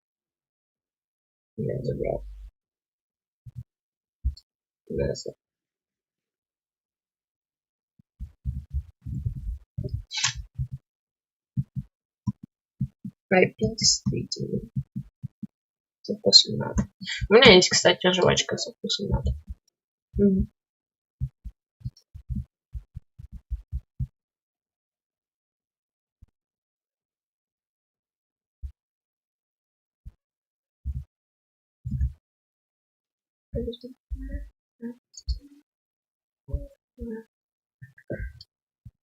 Меня забрал. IP действительно. Со вкусом надо. У меня есть, кстати, жвачка со вкусом надо.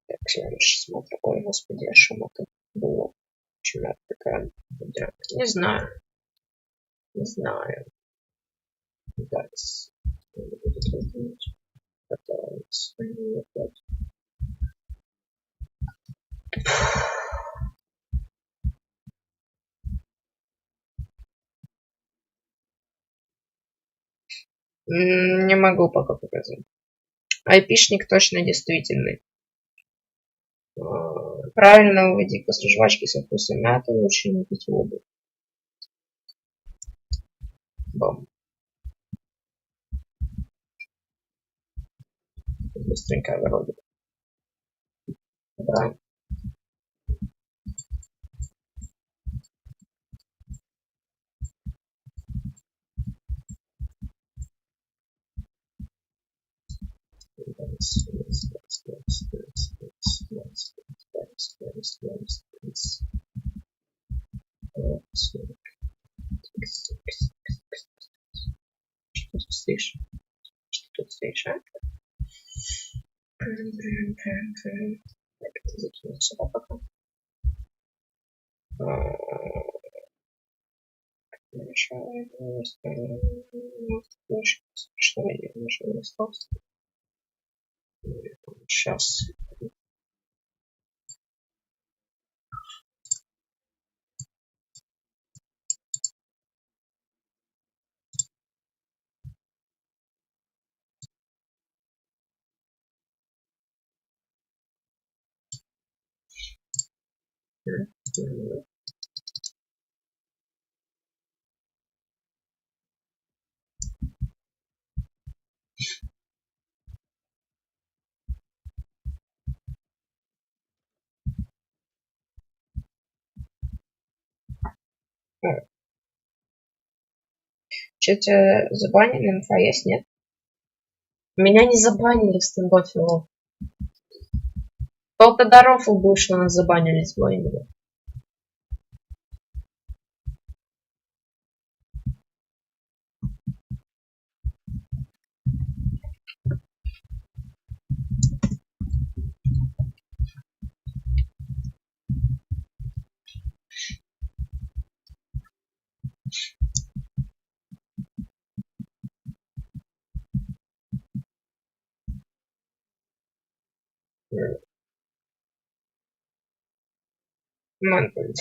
Так, я лишь смотрю. Ой, господи, а шум это было? Почему я такая? Не знаю. Не знаю. Так, надо будет разделить. Готовить. Не могу пока показать. Айпишник точно действительный. Правильно выводи после жвачки со вкусом мяты, лучше не пить воду. Бам. Быстренько огородик. Да. Что тут стоишь? Что тут стоишь, а? Так, это закинем сюда пока. Что я не остался? Сейчас. Че тебя забанили, инфа есть, нет? Меня не забанили в стендофе. Кто тогда рофл был, что нас забанили с блеймером? Манфольд.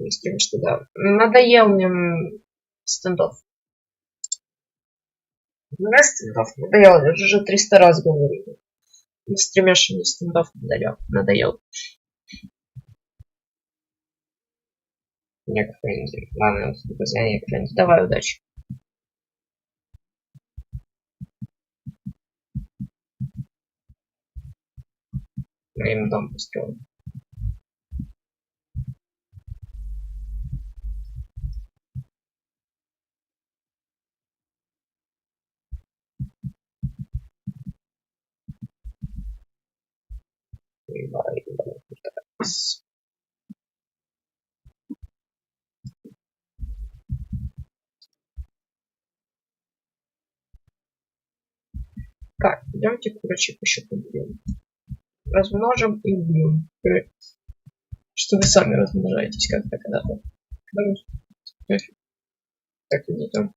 С тем, что да. Надоел мне стендов. Мне стендов надоел. Я уже 300 раз говорю. На стриме, что мне стендов надоел. Нет, Френди. Ладно, поздравления, Френди. Давай, удачи. Я им дом построил. Так, идемте курочек еще побьем. Размножим и убьем. Что вы сами размножаетесь как-то когда-то. Так, идем.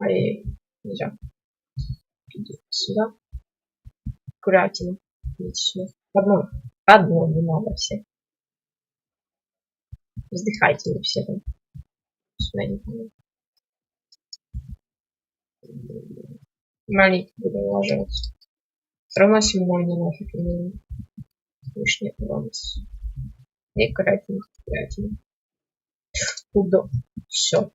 Ай, нельзя. Иди сюда. Курятина. Иди сюда. Одно не надо все. Вздыхайте вы все там. Сюда не надо. Маленький буду ложиться. Все равно сегодня нафиг не надо. Лишний баланс. И курятина. Куда? Все.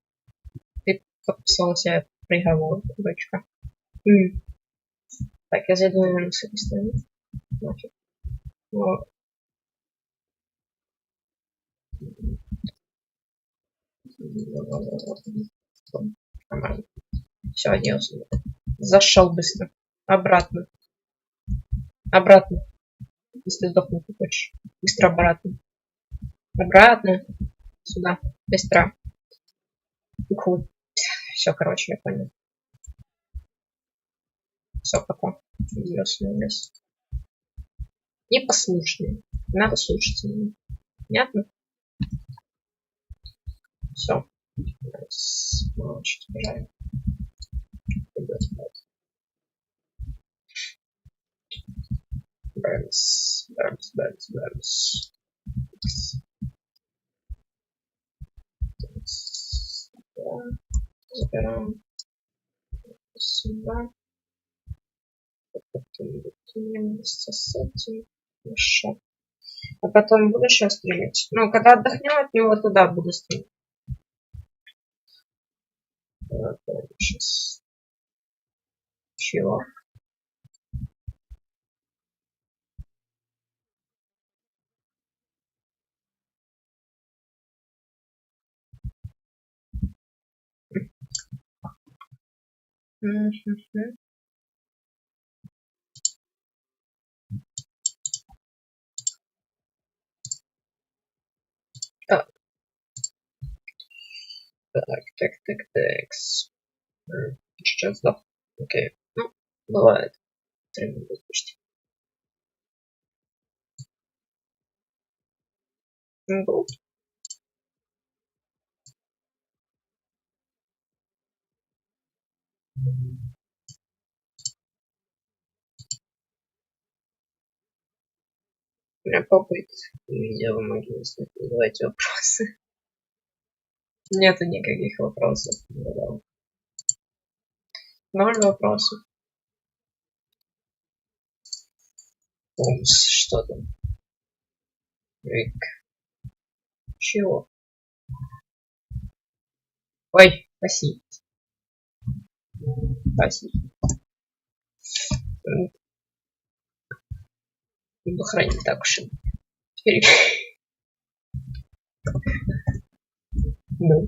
Ты подписал себе приговор, дочка. Так, я зайду, наверное, с этой стороны. Нафиг. Но... Нормально. Все, оделся. Зашел быстро. Обратно. Обратно. Если сдохнуть не хочешь. Быстро обратно. Обратно. Сюда. Быстро. Уху. Все, короче, я понял. Все, пока. Лес. Непослушные. Надо слушаться меня. Понятно? Все. Молчать, обожаю. Бэмс. Забираем. Сюда. Потом выкинем вместе с этим. Хорошо. А потом буду сейчас стрелять. Ну, когда отдохнем от него, туда буду стрелять. Сейчас. Чего? Так. Так. Сейчас, да. Окей. Ну, бывает. 3 минуты почти. Был. У меня попыт видео в могиле. Давайте вопросы. Нету никаких вопросов. Ноль вопросов. Омс, что там? Рик. Чего? Ой, спасибо. Буду хранить так уж. Теперь. Ну.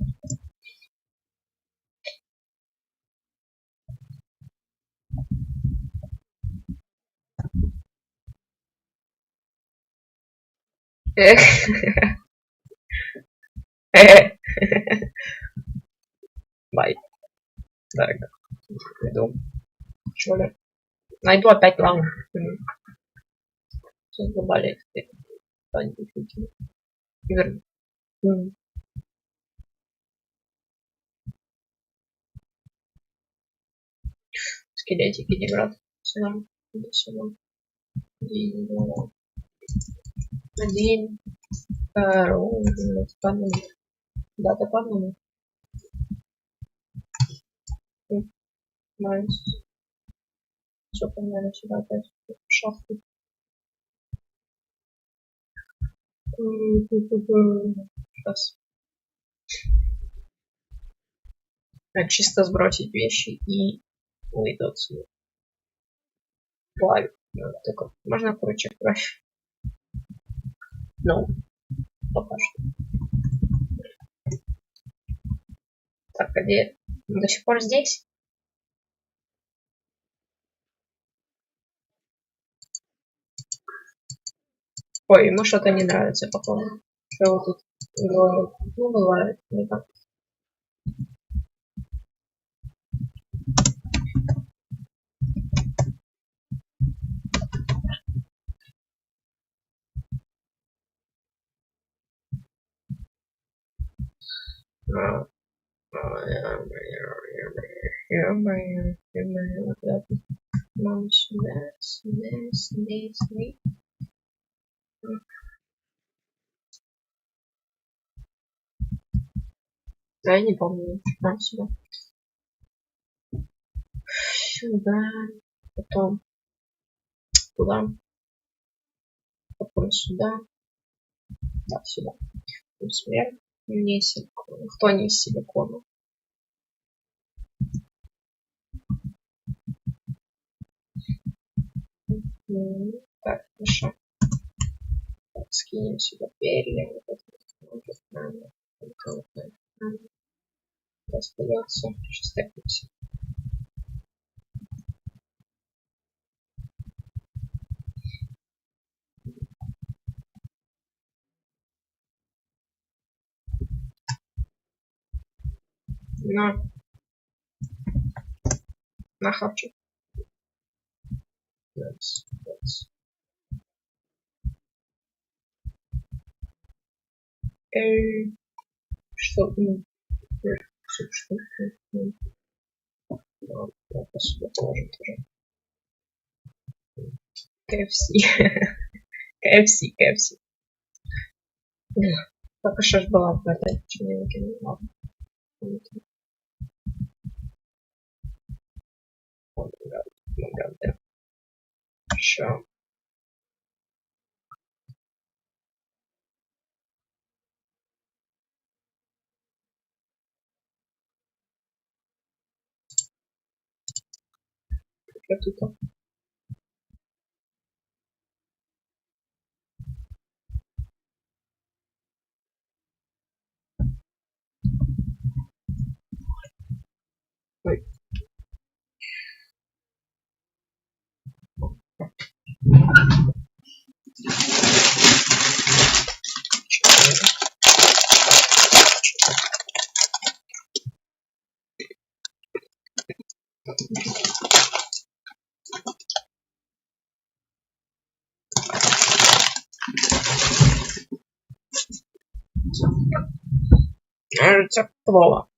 Эх. Бай. Так. Иду. Что ли? Найду опять лаву. Сейчас добавляет. Верну. Скелетики не брат. Сюда. Один. Второй. По одному. Да, ты по одному. Найс. Все, наверное, сюда опять шахты. Сейчас. Так, чисто сбросить вещи и уйду отсюда. Плавик. Только можно крючек брать? Ну, пока что. Так, а где? До сих пор здесь? Ой, ему что-то не нравится, походу. Что вот тут говорит? Ну, бывает. Не так. Ё-моё, куда ты? Мама, сюда. Да, я не помню. Нам сюда. Сюда. Потом туда. Потом сюда. Да, сюда. Например, не силикон. Кто не из силикона? Так, хорошо. Так, скинем сюда перья. Остается 6 пиксель. На хапчик. Что? Что? Это сюда положим тоже. KFC. Пока что ж была в этой чиновнике, не ладно. Хорошо. Как тут? Ой. Рецепт плова.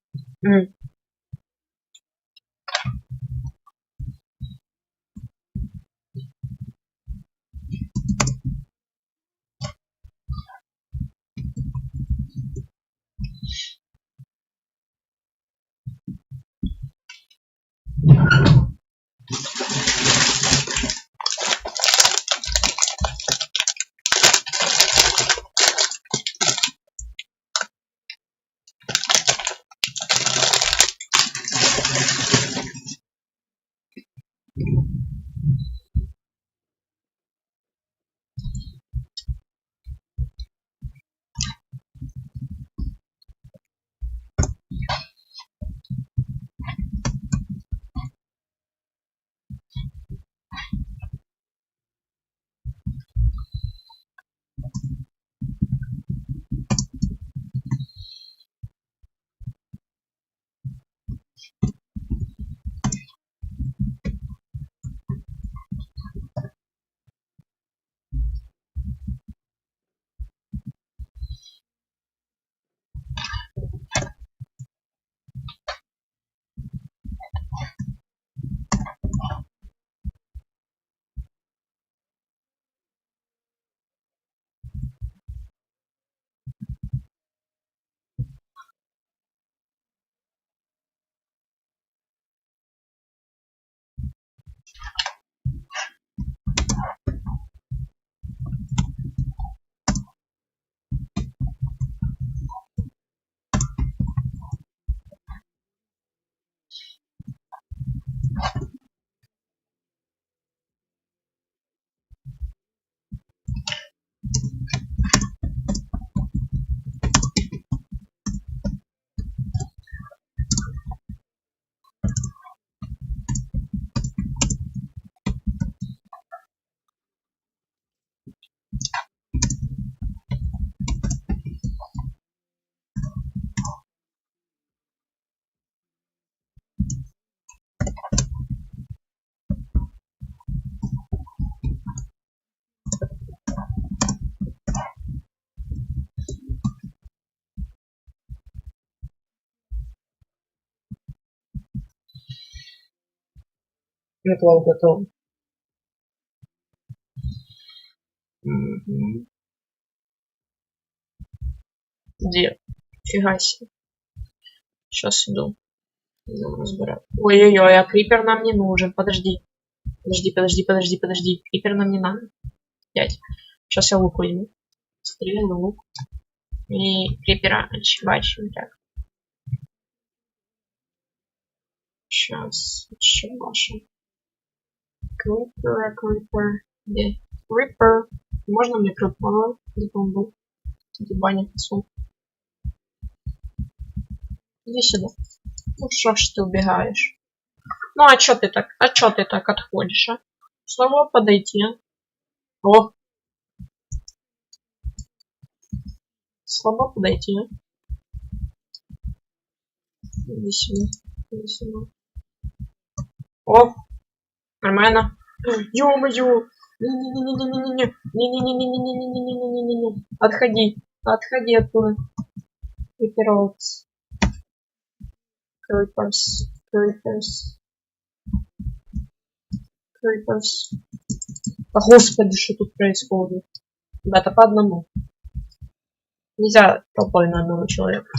Метлов готов. Угу. Где? Фига себе. Сейчас иду. Разбираю. Ой-ой-ой, а крипер нам не нужен. Подожди. Подожди. Крипер нам не надо. Дядь. Сейчас я лук возьму. Стреляю на лук. И крипера отчебачим. Так. Сейчас отчебачим. Крипер. Где? Крипер. Можно мне крипер? Где он был? Где баня пасу? Иди сюда. Ну что ж ты убегаешь? Ну а чё ты так? Отходишь, а? Снова подойти, а? О! Слабо подойти, а? Иди сюда. О! Нормально. Ё-моё! Не-не-не-не-не-не-не-не-не-не-не-не-не-не-не-не-не-не-не-не. Отходи оттуда. Крипперс. Да господи, что тут происходит? Ребята, по одному. Нельзя толпой на одного человека.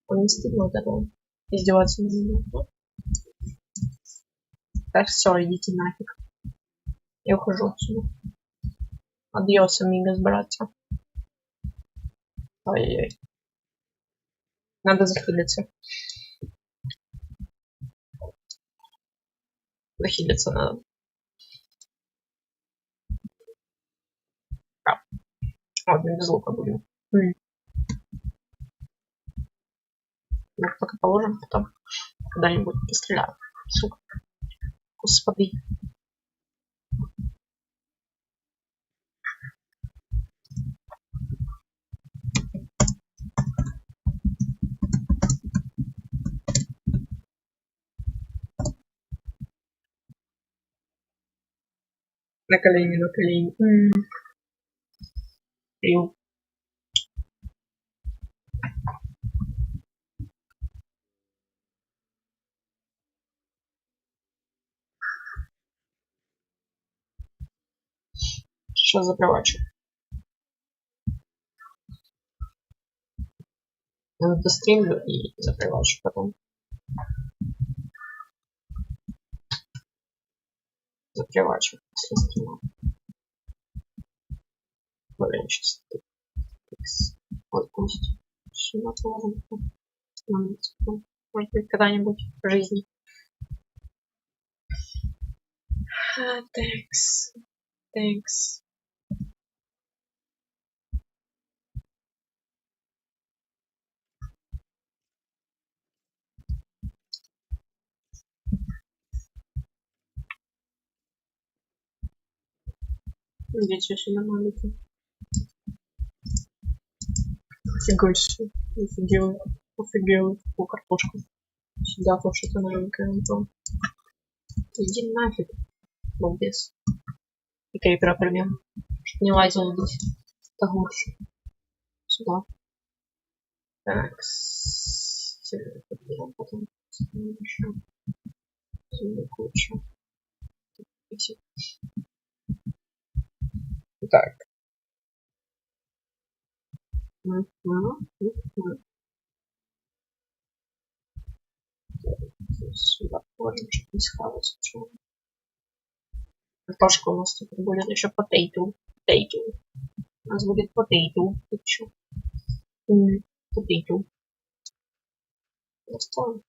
Он не стыдно от этого. Издеваться над ним. Так, все, идите нафиг. Я ухожу отсюда. Адьос, амигос, братья. Ой-ой-ой. Надо захилиться. Захилиться надо. А. Вот, мы без лука будем. Так, пока положим, потом когда-нибудь постреляю. Сука. Господи. На колени. Пил. Сейчас закрывачу. Достримлю и закрывачу потом. Закрывачу после стрима. Блин, сейчас. Вот пусть. Сюда положим. Может быть, когда-нибудь в жизни. Thanks. Здесь очень нормально. Фига себе. Офигел. О, картошку. Сюда что-то новенькое. Иди нафиг. Балбес. И крипера примем. Чтоб не лазил здесь. Тагурши. Сюда. Так. Потом. Еще. Кучу. Так. Сюда положим, чтобы не схавать. Картошка у нас теперь будет еще potato. У нас будет potato. Potato. Доставим.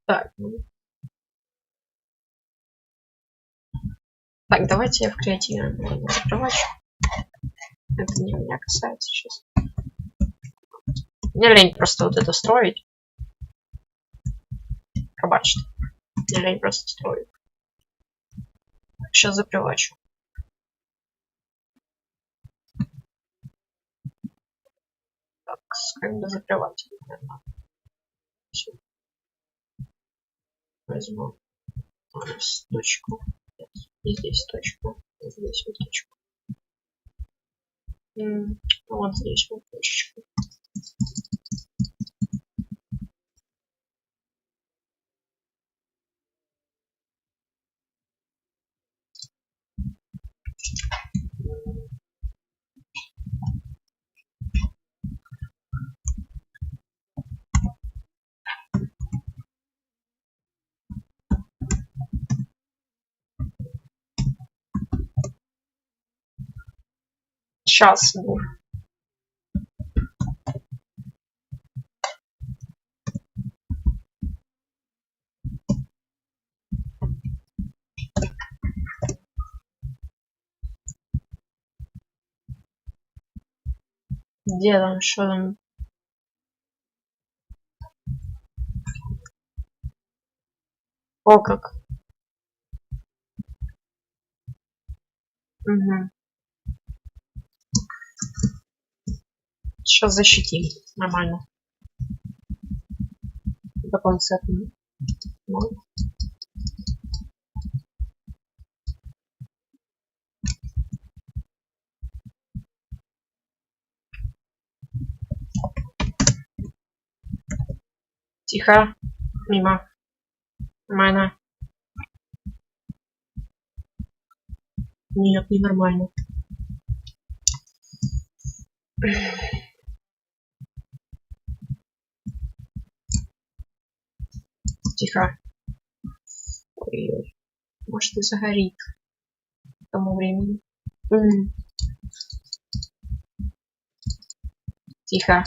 Так. Так, давайте я в креативе закрывать. Это не меня касается сейчас. Мне лень просто вот это строить. Пробачьте. Мне лень просто строить. Сейчас запривачу. Так, как бы закрывать, наверное. Все. Возьму здесь точку. И здесь точку. Здесь вот точку. Вот здесь вот точечку. Сейчас. Где там, что там? О, как. Угу. Сейчас защитим. Нормально. До конца. Тихо. Мимо. Нормально. Нет, не нормально. Тихо. Ой-ой. Может и загорит к тому времени. Тихо.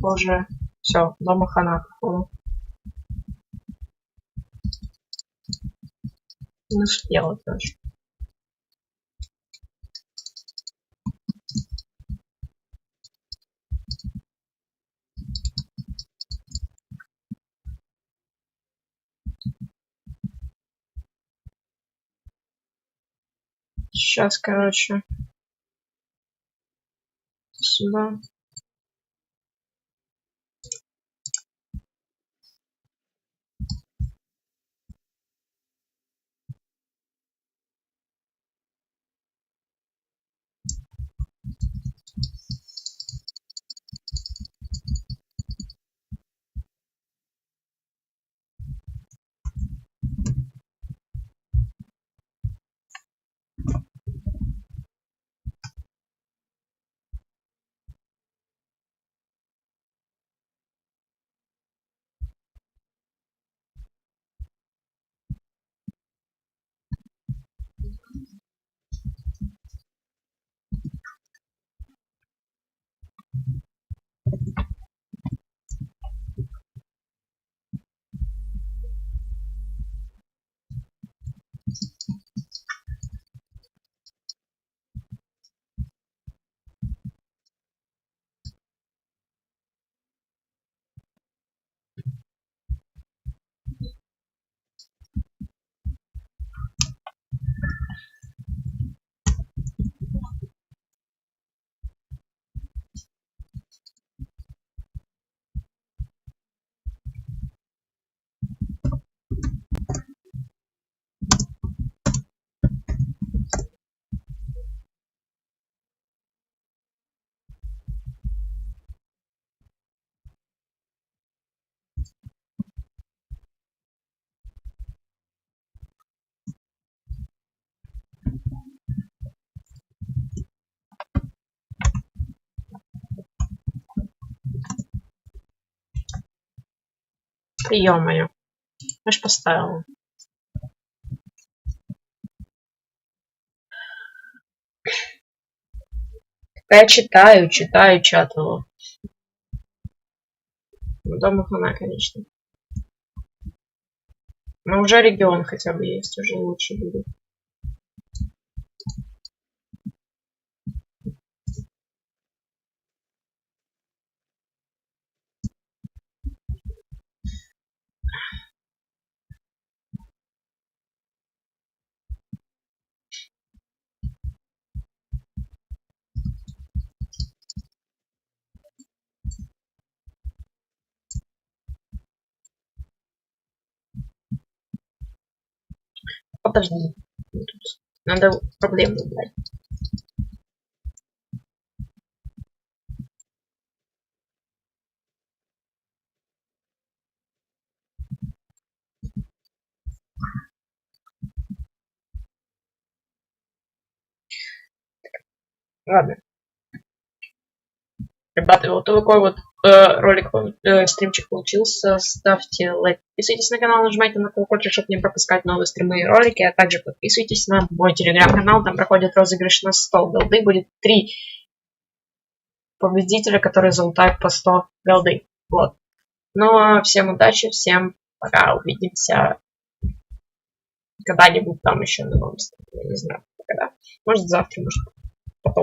Боже. Все, дома хана. Не успела тоже. Сейчас, короче. Спасибо. Ё-моё. Я ж поставила. Я читаю чат его. Дома хана, конечно. Но уже регион хотя бы есть, уже лучше будет. По Подожди. Тут надо проблему убрать. Ладно. Ребята, вот такой вот ролик, стримчик получился. Ставьте лайк, подписывайтесь на канал, нажимайте на колокольчик, чтобы не пропускать новые стримы и ролики. А также подписывайтесь на мой телеграм-канал, там проходит розыгрыш на 100 голды. Будет 3 победителя, которые залутают по 100 голды. Вот. Ну а всем удачи, всем пока, увидимся когда-нибудь там еще на новом стриме, не знаю, когда. Может завтра, может